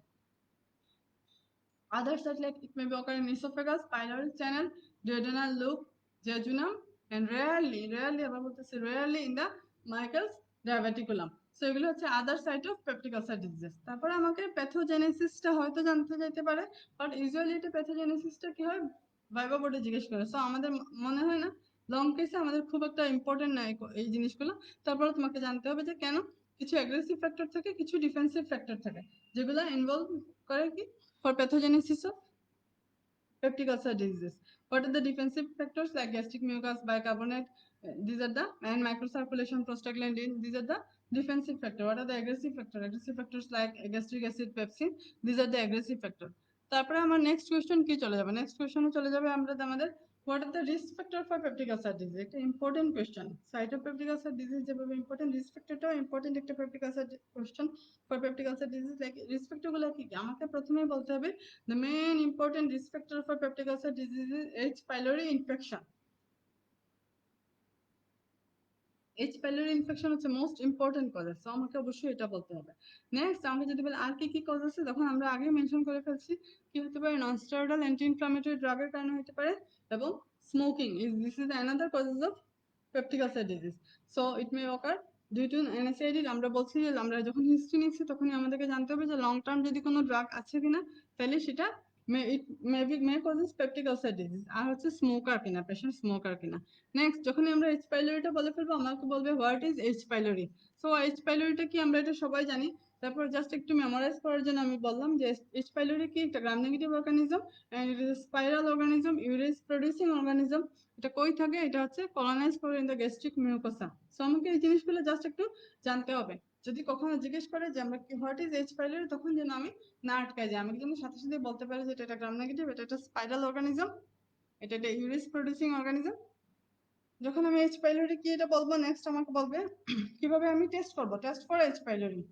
Other sites like it may be occur in esophagus, pyloric channel, duodenal loop, jejunum, and rarely আবার বলতেছি rarely in the Michael's diverticulum. So এগুলো হচ্ছে other site of peptic ulcer disease. তারপরে আমাকে প্যাথোজেনেসিসটা হয়তো জানতে চাইতে পারে, বাট ইউজুয়ালি এটা প্যাথোজেনেসিসটা কি হয় ভাইবা বোর্ডে জিজ্ঞেস করে। সো আমাদের মনে হয় না লং কেসে আমাদের খুব একটা ইম্পর্টেন্ট না এই জিনিসগুলো। তারপরে তোমাকে জানতে হবে যে কেন কিছু অ্যাগ্রেসিভ ফ্যাক্টর থাকে, কিছু ডিফেন্সিভ ফ্যাক্টর থাকে, যেগুলো ইনভলভ করে কি for pathogenesis of peptic ulcer diseases. What are the defensive factors like gastric mucus, bicarbonate? These are the and microcirculation, prostaglandin. These are the defensive factor. What are the aggressive factor? Aggressive factors like gastric acid, pepsin. These are the aggressive factor. তারপরে আমার next question কি চলে যাবে? Next কোয়েশ্চনে চলে যাবে আমরা আমাদের what are the risk factor for peptic ulcer disease. একটা important question. Site of peptic ulcer disease যেভাবে ইম্পর্টেন্ট, রিস্ক ফ্যাক্টরটাও ইম্পর্টেন্ট একটা peptic ulcer question for peptic ulcer disease. Like risk ফ্যাক্টরগুলো কি কি আমাকে প্রথমেই বলতে হবে। The main important risk factor for peptic ulcer disease is H. pylori infection. H. pylori infection হচ্ছে মোস্ট ইম্পর্টেন্ট কজ, সো আমাকে অবশ্যই এটা বলতে হবে। নেক্সট আমাকে যদি বলে আর কি কি কজ আছে, তখন আমরা আগে মেনশন করে ফেলছি কি হতে পারে, নন স্টেরয়েডাল অ্যান্টি ইনফ্লামেটরি ড্রাগের কারণে হতে পারে, এবং smoking is this is another causes of peptic ulcer disease. So it may occur due to NSAID। আমরা বলছি যে আমরা যখন হিস্ট্রি নিচ্ছি তখনই আমাদেরকে জানতে হবে যে লং টার্ম যদি কোনো ড্রাগ আছে কিনা, তাহলে সেটা মে কজেস পেপটিক আলসার ডিজিজ। আর হচ্ছে স্মোকার কিনা, পেশেন্ট স্মোকার কিনা। নেক্সট যখনই আমরা এইচ পাইলোরিটা বলে ফেলবো, আমাকে বলবে what is H pylori. So H পাইলোরিটা কি আমরা এটা সবাই জানি। তারপর জাস্ট একটু মেমোরাইজ করার জন্য আমি বললাম যে এইচ পাইলোরি কি একটা gram negative organism, and it is spiral organism, urease producing organism. এটা কই থাকে? এটা হচ্ছে কলোনাইজ করে in the gastric mucosa. So আমাকে এই জিনিসগুলো জাস্ট একটু জানতে হবে। যদি কখনো জিজ্ঞেস করে যে আমরা কি হোয়াট ইজ এইচ পাইলোরি, তখন যেন আমি না আটকাই যায়, আমি কিন্তু সাথে সাথে বলতে পারি যে এটা একটা গ্রাম নেগেটিভ, এটা একটা স্পাইরাল অর্গানিজম, এটা একটা ইউরেজ প্রডিউসিং অর্গানিজম। যখন আমি এইচ পাইলোরি কি এটা বলবো, নেক্সট আমাকে বলবে কিভাবে আমি টেস্ট করবো, test for H pylori.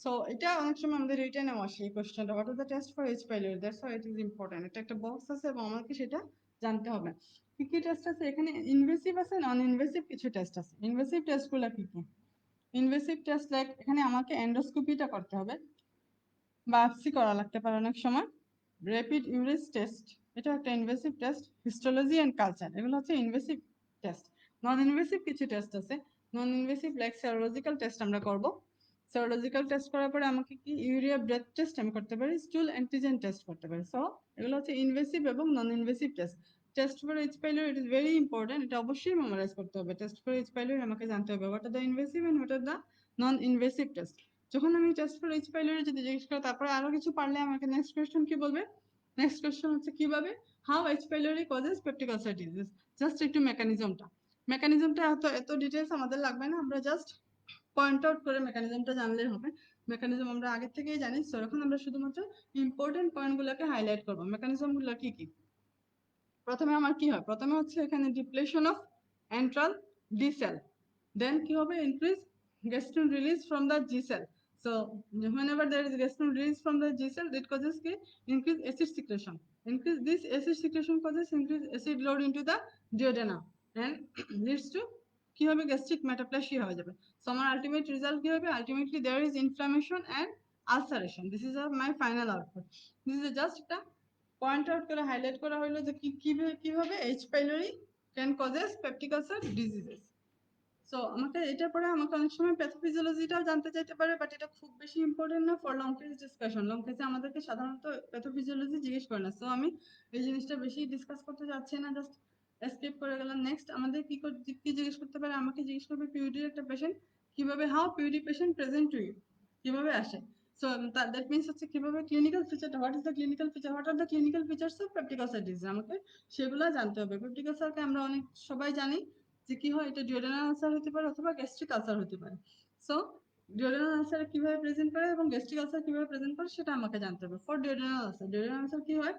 So এটা অনেক সময় আমাদের রিটেনেও আসে এই কোশ্চেনটা, what is the test for H pylori, that's why it is important. এটা একটা বক্স আছে এবং আমাকে সেটা জানতে হবে। কি কি টেস্ট আছে এখানে? ইনভেসিভ আছে, নন ইনভেসিভ কিছু টেস্ট আছে। ইনভেসিভ টেস্টগুলো কি কি? ইনভেসিভ টেস্ট লাইক এখানে আমাকে এন্ডোস্কোপিটা করতে হবে, বায়োপসি করা লাগতে পারে অনেক সময়, র্যাপিড ইউরিস টেস্ট, এটা একটা invasive test, histology and culture, এগুলো হচ্ছে ইনভেসিভ টেস্ট। নন ইনভেসিভ কিছু টেস্ট আছে। Non invasive like serological test আমরা করব। সেরোলজিক্যাল টেস্ট করার পরে আমাকে কি ইউরিয়া ব্রেথ টেস্ট আমি করতে পারি, স্টুল অ্যান্টিজেন টেস্ট করতে পারি। সো এগুলো হচ্ছে ইনভেসিভ এবং নন invasive test. Test for H pylori it is very important, এটা অবশ্যই মেমোরাইজ করতে হবে। টেস্ট ফর এইচ পাইলোরি আমাকে জানতে হবে what are the invasive and what are the non invasive test. যখন আমি টেস্ট ফর এইচ পাইলোরি যদি জিজ্ঞেস করি তারপরে আরো কিছু পারলে আমাকে নেক্সট কোয়েশ্চেন কি বলবে, নেক্সট কোয়েশ্চেন হচ্ছে কিভাবে how H pylori causes peptic ulcer disease. Just একটু মেকানিজমটা এত ডিটেলস আমাদের লাগবে না, আমরা জাস্ট পয়েন্ট আউট করে মেকানিজমটা জানলেই হবে। মেকানিজম আমরা আগে থেকেই জানি, সো এখন আমরা শুধুমাত্র ইম্পর্টেন্ট পয়েন্টগুলোকে হাইলাইট করবো। মেকানিজমগুলো কি কি? প্রথমে আমার কি হয়, প্রথমে হচ্ছে এখানে ডিপ্লেশন অফ এন্ট্রাল ডি সেল, দেন কি হবে increase gastrin release from the G cell. So whenever there is gastrin release from the G cell, it causes ki increase acid secretion. Increase this acid secretion causes increase acid load into the duodenum and leads to কি হবে gastric মেটাপ্লেসিয়া হয়ে যাবে। So আমার ultimate result কি হবে, ultimately there is inflammation and ulceration. This is my final output. This is just একটা point out করে highlight করা হলো যে কিভাবে H pylori can causes peptic ulcer diseases. So আমাকে এটার পরে আমাকে অনেক সময় প্যাথোফিজিওলজিটাও জানতে চাইতে পারে, বাট এটা খুব বেশি ইম্পর্টেন্ট না for long case discussion. Long কেসে আমাদেরকে সাধারণত প্যাথোফিজিওলজি জিজ্ঞেস করে না, সো আমি এই জিনিসটা বেশি ডিসকাস করতে যাচ্ছি না, জাস্ট এসকেপ করে গেলাম। নেক্সট আমাদের কি জিজ্ঞেস করতে পারে, আমাকে জিজ্ঞেস করবে পিউডির একটা পেশেন্ট কিভাবে, how PUD patient present to you, কিভাবে আসে। সো দ্যাট মিনস হচ্ছে কিভাবে ক্লিনিক্যাল ফিচারটা, what is the clinical feature, what are the clinical features of peptic ulcer disease, আমাকে সেগুলো জানতে হবে। পেপটিক আলসারকে আমরা অনেক সবাই জানি যে কি হয়, এটা ডিওডেনাল আলসার হতে পারে অথবা গ্যাস্ট্রিক আলসার হতে পারে। সো ডিওডেনাল আলসার কিভাবে প্রেজেন্ট করে এবং গ্যাস্ট্রিক আলসার কিভাবে প্রেজেন্ট করে সেটা আমাকে জানতে হবে। ফর ডিওডেনাল আলসার কি হয়,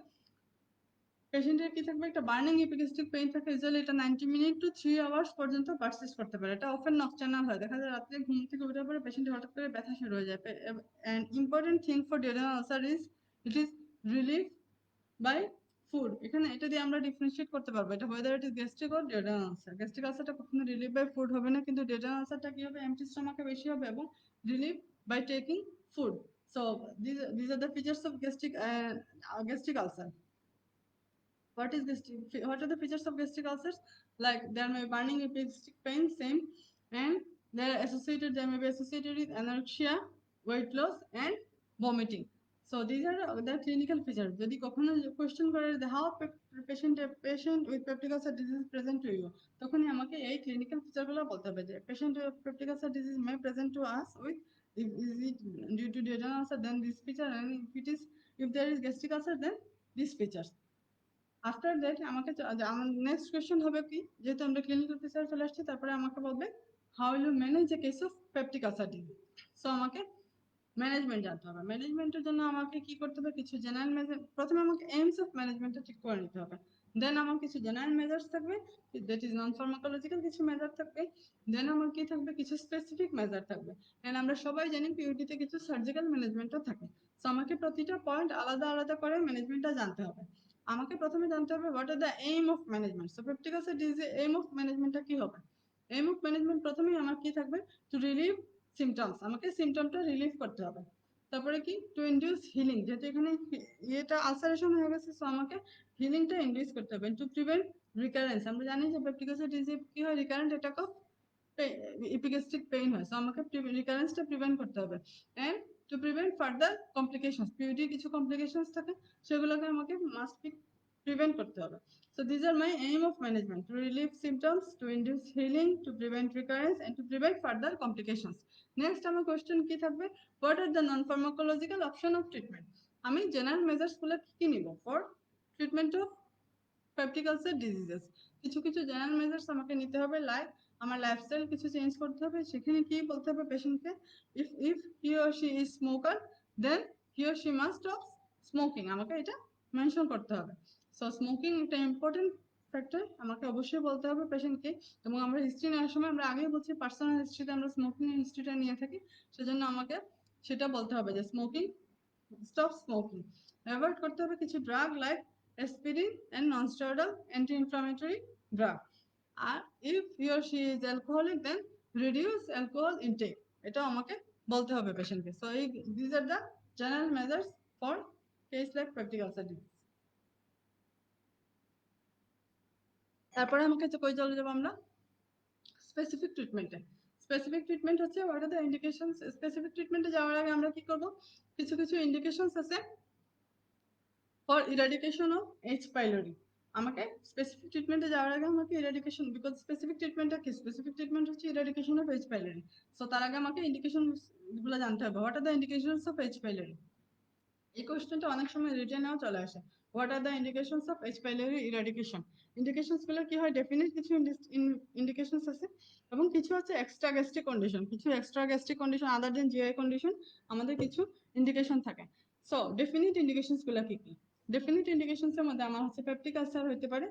পেশেন্টের কি থাকবে, একটা বার্নিং এপিগ্যাস্ট্রিক পেইন থাকে, ইউজুয়ালি এটা 90 মিনিট টু 3 আওয়ার্স পর্যন্ত পারসিস্ট করতে পারে। এটা অফেন নকটার্নাল হয়, দেখা যায় রাত্রে ঘুম থেকে ওঠার পরে পেশেন্টের হঠাৎ করে ব্যথা শুরু হয়ে যায়। And important thing for duodenal ulcer is it is relief by food. এখানে এটা দিয়ে আমরা ডিফারেন্সিয়েট করতে পারবো এটা whether it is gastric or duodenal ulcer। Gastric আলসারটা কখনো রিলিফ বাই ফুড হবে না, কিন্তু duodenal আলসারটা কি হবে, এমটি স্টমাকে বেশি হবে এবং relief by taking food. So these are the features of gastric ulcer। What are the features of gastric ulcers? Like there may be burning epigastric pain, same, and they may be associated with anorexia, weight loss, and vomiting. So these are the clinical features. যদি কখনো question করে the how patient with peptic ulcer disease present to you, তখনই আমাকে এই clinical feature গুলো বলতে হবে যে patient with peptic ulcer disease may present to us with, is it due to duodenal ulcer, then this feature, and if there is gastric ulcer, then these features। After that আমাকে আমার next question হবে কি, যেহেতু আমরা clinical feature চলে আসছি, তারপরে আমাকে বলবে how will you manage a case of peptic ulcer disease. So আমাকে ম্যানেজমেন্ট জানতে হবে। ম্যানেজমেন্টের জন্য আমাকে কি করতে হবে, কিছু জেনারেল মেজার, প্রথমে আমাকে এইমস অফ ম্যানেজমেন্টটা ঠিক করে নিতে হবে। দেন আমার কিছু জেনারেল মেজার্স থাকবে, দ্যাট ইজ নন ফার্মাকোলজিক্যাল কিছু মেজার থাকবে। দেন আমার কি থাকবে, কিছু স্পেসিফিক মেজার থাকবে। এন্ড আমরা সবাই জানি পিইউটিতে কিছু সার্জিক্যাল ম্যানেজমেন্টও থাকে। সো আমাকে প্রতিটা পয়েন্ট আলাদা আলাদা করে ম্যানেজমেন্টটা জানতে হবে। আমাকে প্রথমে জানতে হবে what are the aim of management. So peptic ulcer ডিজিজে এইম অফ ম্যানেজমেন্টটা কি হবে। এইম অফ ম্যানেজমেন্ট প্রথমেই আমার কি থাকবে, টু রিলিভ সিমটমস, আমাকে সিমটমটা রিলিভ করতে হবে। তারপরে কি, টু ইনডিউস হিলিং, যেহেতু এখানে এটা আলসারেশন হয়ে গেছে, সো আমাকে হিলিংটা ইনডিউস করতে হবে। টু প্রিভেন্ট রিকারেন্স, আমরা জানি যে পেপটিক আলসার ডিজিজ কি হয়, recurrent attack of epigastric pain হয়, সো আমাকে রিকারেন্সটা প্রিভেন্ট করতে হবে। And to prevent further complications, PUD কিছু কমপ্লিকেশনস থাকে, সেগুলোকে আমাকে মাস্ট বি প্রিভেন্ট করতে হবে। So these are my aim of management: to relieve symptoms, to induce healing, to prevent recurrence, and to prevent further complications. Next আমার question কি থাকবে, what are the non pharmacological option of treatment। আমি general measures গুলো কি নিব for treatment of peptic ulcer diseases. কিছু কিছু general measures আমাকে নিতে হবে, লাইক আমার লাইফস্টাইল কিছু চেঞ্জ করতে হবে। সেখানে কি বলতে হবে পেশেন্টকে, if he or she is smoker, then he or she must stop smoking, আমাকে এটা মেনশন করতে হবে। সো স্মোকিং একটা ইম্পর্টেন্ট ফ্যাক্টর, আমাকে অবশ্যই বলতে হবে পেশেন্টকে। এবং আমরা হিস্ট্রি নেওয়ার সময় আমরা আগেই বলছি পার্সোনাল হিস্ট্রিতে আমরা স্মোকিং হিস্ট্রিটা নিয়ে থাকি, সেজন্য আমাকে সেটা বলতে হবে যে স্মোকিং, স্টপ স্মোকিং। অ্যাভয়েড করতে হবে কিছু drug like aspirin and non-steroidal anti-inflammatory drug. আর if he or she is alcoholic, then reduce alcohol intake, এটা আমাকে বলতে হবে পেশেন্টকে। সো এই these are the general measures for case like peptic ulcer disease। তারপরে আমাকে কই চলে যাবো আমরা, স্পেসিফিক ট্রিটমেন্টে। স্পেসিফিক ট্রিটমেন্ট হচ্ছে what are the indications. Specific ট্রিটমেন্টে যাওয়ার আগে আমরা কি করব, কিছু কিছু ইন্ডিকেশনস আছে for eradication of H pylori. আমাকে স্পেসিফিক ট্রিটমেন্টে যাওয়ার আগে আমাকে ইরাডিকেশন, বিকজ স্পেসিফিক ট্রিটমেন্টটা কি, স্পেসিফিক ট্রিটমেন্ট হচ্ছে eradication of H pylori. So তার আগে আমাকে ইন্ডিকেশন গুলো জানতে হবে। What are the indications of H pylori? এই কোশ্চেনটা অনেক সময় রিটেনেও চলে আসে। What are the indications of H pylori eradication? Indications গুলো কি হয়, ডেফিনিট কিছু ইন্ডিকেশনস আছে এবং কিছু আছে এক্সট্রা গ্যাস্ট্রিক কন্ডিশন, কিছু এক্সট্রা গ্যাস্ট্রিক কন্ডিশন আদার দেন জিআই কন্ডিশন আমাদের কিছু ইন্ডিকেশন থাকে। সো ডেফিনিট ইন্ডিকেশনস গুলো কি কি? ডেফিনিট ইন্ডিকেশনস এর মধ্যে আমার হচ্ছে পেপটিক আলসার হতে পারে,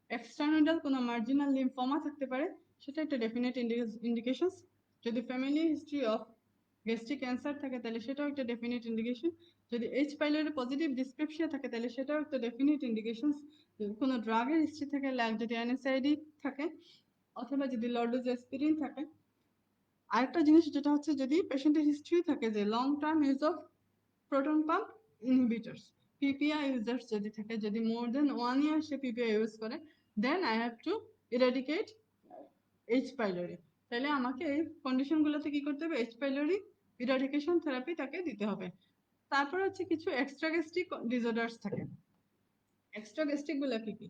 এক্সট্রানোডাল কোনো মার্জিনাল লিম্ফোমা থাকতে পারে, সেটা একটা ডেফিনিট ইন্ডিকেশনস। যদি family history of gastric cancer থাকে তাহলে সেটাও একটা ডেফিনিট ইন্ডিকেশন। যদি এইচ পাইলোরি পজিটিভ ডিসক্রিপশন থাকে তাহলে সেটাও একটা ডেফিনিট ইন্ডিকেশন। কোনো ড্রাগের হিস্ট্রি থাকে, লাইক যদি এনএসআইডি থাকে অথবা যদি লর্ডোজ অ্যাসপিরিন থাকে। আরেকটা জিনিস যেটা হচ্ছে যদি পেশেন্টের হিস্ট্রি থাকে যে long term use of proton pump inhibitors, PPI users যদি থাকে, যদি মোর দেন 1 ইয়ার সে পিপিআই ইউজ করে, then I have to eradicate H pylori. তাহলে আমাকে এই কন্ডিশনগুলোতে কি করতে হবে, এইচ পাইলোরি ইরাডিকেশন থেরাপি তাকে দিতে হবে। তারপর হচ্ছে কিছু এক্সট্রা গ্যাস্ট্রিক ডিসঅর্ডারস থাকে। এক্সট্রা গ্যাস্ট্রিক গুলো কি কি?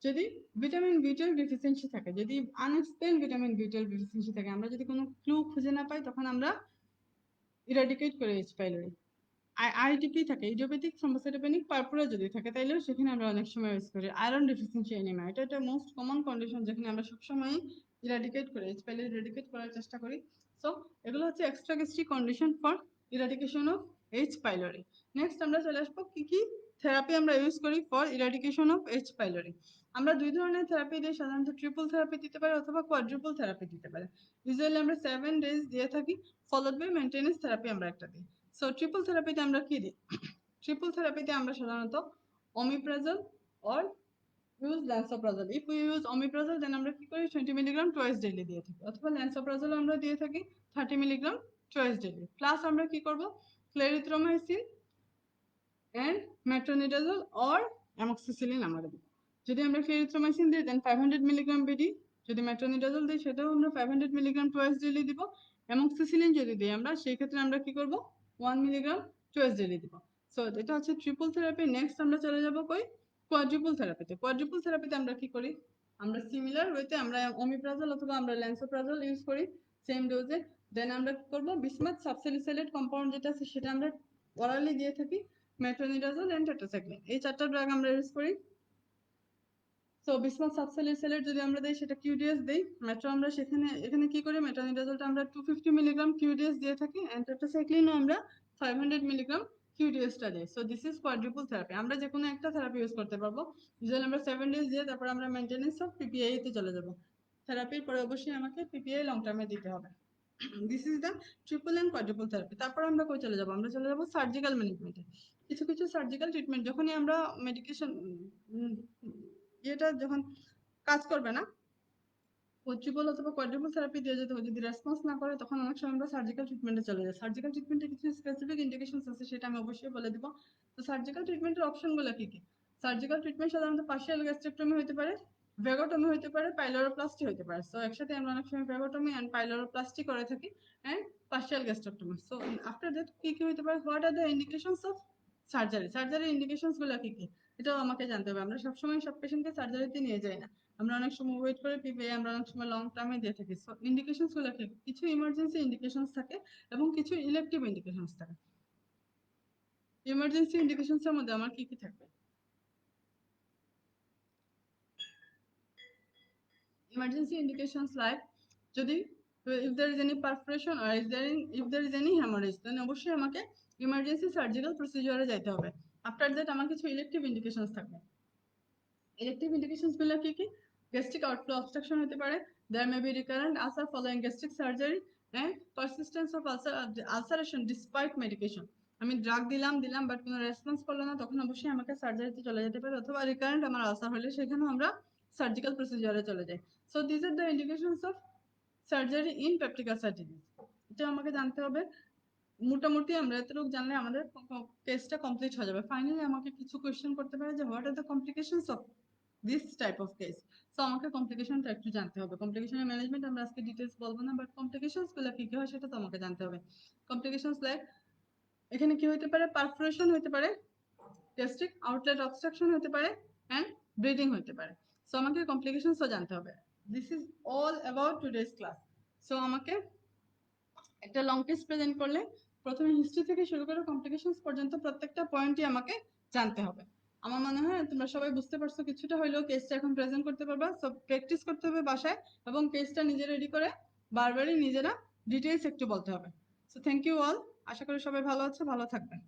যদি ভিটামিন বি12 ডেফিসিয়েন্সি থাকে, যদি আনএক্সপ্লেইন ভিটামিন বি12 ডেফিসিয়েন্সি থাকে, আমরা যদি কোনো ক্লু খুঁজে না পাই তখন আমরা ইরাডিকেট করে এইচ পাইলোরি। আইডিপি থাকে, ইডিওপ্যাথিক থ্রম্বোসাইটোপেনিক পারপুরা যদি থাকে তাইলেও সেখানে আমরা অনেক সময় ইউজ করি। আয়রন ডেফিসিয়েন্সি এনিমিয়া, এটা একটা মোস্ট কমন কন্ডিশন যেখানে আমরা সবসময় ইরাডিকেট করি, এইচ পাইলোরি ইরাডিকেট করার চেষ্টা করি। সো এগুলো হচ্ছে extra gastric condition for eradication of H pylori. Next আমরা চলে আসবো কি কি থেরাপি আমরা ইউজ করি for eradication of H pylori. আমরা দুই ধরনের থেরাপি দিই সাধারণত, ট্রিপল থেরাপি দিতে পারি অথবা কোয়াড্রুপল থেরাপি দিতে পারি। ইউজুয়ালি আমরা 7 days দিয়ে থাকি, ফলোড বাই মেইনটেনেন্স থেরাপি আমরা একটা দিই। সো ট্রিপল থেরাপিতে আমরা কি দিই? ট্রিপল থেরাপিতে আমরা সাধারণত omeprazole or use lansoprazole. If you use omeprazole then আমরা কি করি 20 মিলিগ্রাম টুয়াইস ডেইলি দিয়ে থাকি, অথবা ল্যান্সোপ্রাজল আমরা দিয়ে থাকি 30 মিলিগ্রাম টুয়াইস ডেইলি। প্লাস আমরা কি করব, ক্লেরিথ্রোমাইসিন এন্ড মেট্রোনিডাজল অর অ্যামক্সিসিলিন আমরা দিই। যদি আমরা ক্লেরিথ্রোমাইসিন দিই দেন 500 মিলিগ্রাম বিডি, যদি মেট্রোনিডাজল দিই সেটাও আমরা 500 মিলিগ্রাম টুয়াইস ডেইলি দিব। অ্যামক্সিসিলিন যদি দিই আমরা, সেই ক্ষেত্রে আমরা কি করব, 1 মিলিগ্রাম টুয়াইস ডেইলি দিব। সো এটা হচ্ছে ট্রিপল থেরাপি। নেক্সট আমরা চলে যাব কই, কোয়াড্রুপল থেরাপিতে। কোয়াড্রুপল থেরাপিতে আমরা কি করি, আমরা সিমিলার ওয়েতে আমরা অমিপ্রাজল অথবা আমরা ল্যান্সোপ্রাজল ইউজ করি সেম ডোজে। দেন আমরা কি করব, বিসমাথ সাবসালিসাইলেট কম্পাউন্ড যেটা আছে সেটা আমরা অরালি দিয়ে থাকি, মেট্রোনিডাজল এন্ড টেট্রাসাইক্লিন, এই চারটা ড্রাগ আমরা ইউজ করি। সো বিসমাথ সাবসালিসাইলেট যদি আমরা দেই সেটা কিউডিএস দেই, মেট্রো আমরা এখানে কি করি, মেট্রোনিডাজলটা আমরা 250 মিলিগ্রাম কিউডিএস দিয়ে থাকি, এন্ড টেট্রাসাইক্লিনও আমরা 500 মিলিগ্রাম কিউডিএসটা দিই। So this is quadruple therapy. আমরা যে কোনো একটা থেরাপি ইউজ করতে পারবো। ইউজুয়ালি আমরা 7 days দিয়ে তারপর আমরা মেইনটেনেন্স অফ পিপিআই তে চলে যাব। থেরাপির পরে অবশ্যই আমাকে পিপিআই লং টার্মে দিতে হবে। This is the triple and quadruple therapy. তারপর আমরা কই চলে যাব, আমরা চলে যাব সার্জিক্যাল ম্যানেজমেন্টে। কিছু কিছু সার্জিক্যাল ট্রিটমেন্ট যখনই আমরা মেডিকেশন এটা যখন কাজ করবে না, ট্রিপল অথবা কোয়াড্রুপল থেরাপি দিয়ে যেতে হবে, যদি রেসপন্স না করে তখন অনেক সময় আমরা সার্জিক্যাল ট্রিটমেন্টে চলে যাই। সার্জিক্যাল ট্রিটমেন্টে কিছু স্পেসিফিক ইন্ডিকেশনস আছে, সেটা আমি অবশ্যই বলে দিব। তো সার্জিক্যাল ট্রিটমেন্টের অপশনগুলো কি কি? সার্জিক্যাল ট্রিটমেন্ট সাধারণত পার্শিয়াল গ্যাস্ট্রেক্টমি হতে পারে, ভেগোটমি হতে পারে, পাইলোরোপ্লাস্টি হতে পারে। সো একসাথে আমরা অনেক সময় ভেগোটমি এন্ড পাইলোরোপ্লাস্টি করে থাকি and partial gastrectomy. So after that কি কি হতে পারে, what are the indications of surgery? Surgery indications গুলো কি কি এটাও আমাকে জানতে হবে। আমরা সবসময় সব পেশেন্টকে সার্জারিতে নিয়ে যাই না, আমরা অনেক সময় ওয়েট করে পিপিআই আমরা অনেক সময় লং টার্মে দিয়ে থাকি। সো ইন্ডিকেশনস গুলো কি, কিছু ইমার্জেন্সি ইন্ডিকেশনস থাকে এবং কিছু ইলেকটিভ ইন্ডিকেশনস থাকে। ইমার্জেন্সি ইন্ডিকেশনস এর মধ্যে আমার কি কি থাকবে? ইমার্জেন্সি ইন্ডিকেশনস লাইক যদি if there is any perforation or if there is any hemorrhage, then অবশ্যই আমাকে ইমার্জেন্সি সার্জিক্যাল প্রসিজারে যাইতে হবে। আফটার দ্যাট আমার কিছু ইলেকটিভ ইন্ডিকেশনস থাকবে। ইলেকটিভ ইন্ডিকেশনস গুলো কি কি? গ্যাস্ট্রিক আউটফ্লো অবস্ট্রাকশন হতে পারে, there may be recurrent ulcer following gastric surgery and persistence of ulceration despite medication. আমি ড্রাগ দিলাম বাট কোনো রেসপন্স করলো না, তখন অবশ্যই আমাকে সার্জারিতে চলে যেতে পারে, অথবা রিকারেন্ট আমার আলসার হলে সেখানেও আমরা সার্জিক্যাল প্রসিজারে চলে যাই। So this are the indications of surgery in peptic ulcer disease. এটা আমাকে জানতে হবে। মোটামুটি আমরা এতটুকু জানলে আমাদের কেসটা কমপ্লিট হয়ে যাবে। ফাইনালি আমাকে কিছু কোয়েশ্চেন করতে পারে যে what are the complications of this type of case. So আমাকে কমপ্লিকেশনটা একটু জানতে হবে। কমপ্লিকেশনের ম্যানেজমেন্ট আমরা আজকে ডিটেলস বলবো না, বাট কমপ্লিকেশনস গুলো কি কি হয় সেটা তো আমাকে জানতে হবে। কমপ্লিকেশনস লাইক এখানে কি হতে পারে, পারফোরেশন হতে পারে, গ্যাস্ট্রিক আউটলেট অবস্ট্রাকশন হতে পারে, এন্ড ব্লিডিং হতে পারে। সো আমাকে কমপ্লিকেশনসও জানতে হবে। This is all about today's class. So আমাকে একটা লং টেস্ট প্রেজেন্ট করলে প্রথমে হিস্ট্রি থেকে শুরু করে কমপ্লিকেশনস পর্যন্ত প্রত্যেকটা পয়েন্টই আমাকে জানতে হবে। আমার মনে হয় তোমরা সবাই বুঝতে পারছো কিছুটা হইলেও কেসটা এখন প্রেজেন্ট করতে পারবা। সো প্র্যাকটিস করতে হবে বাসায় এবং কেসটা নিজে রেডি করে বারবারই নিজেরা ডিটেইলস একটু বলতে হবে। So thank you all. আশা করি সবাই ভালো আছে, ভালো থাকবেন।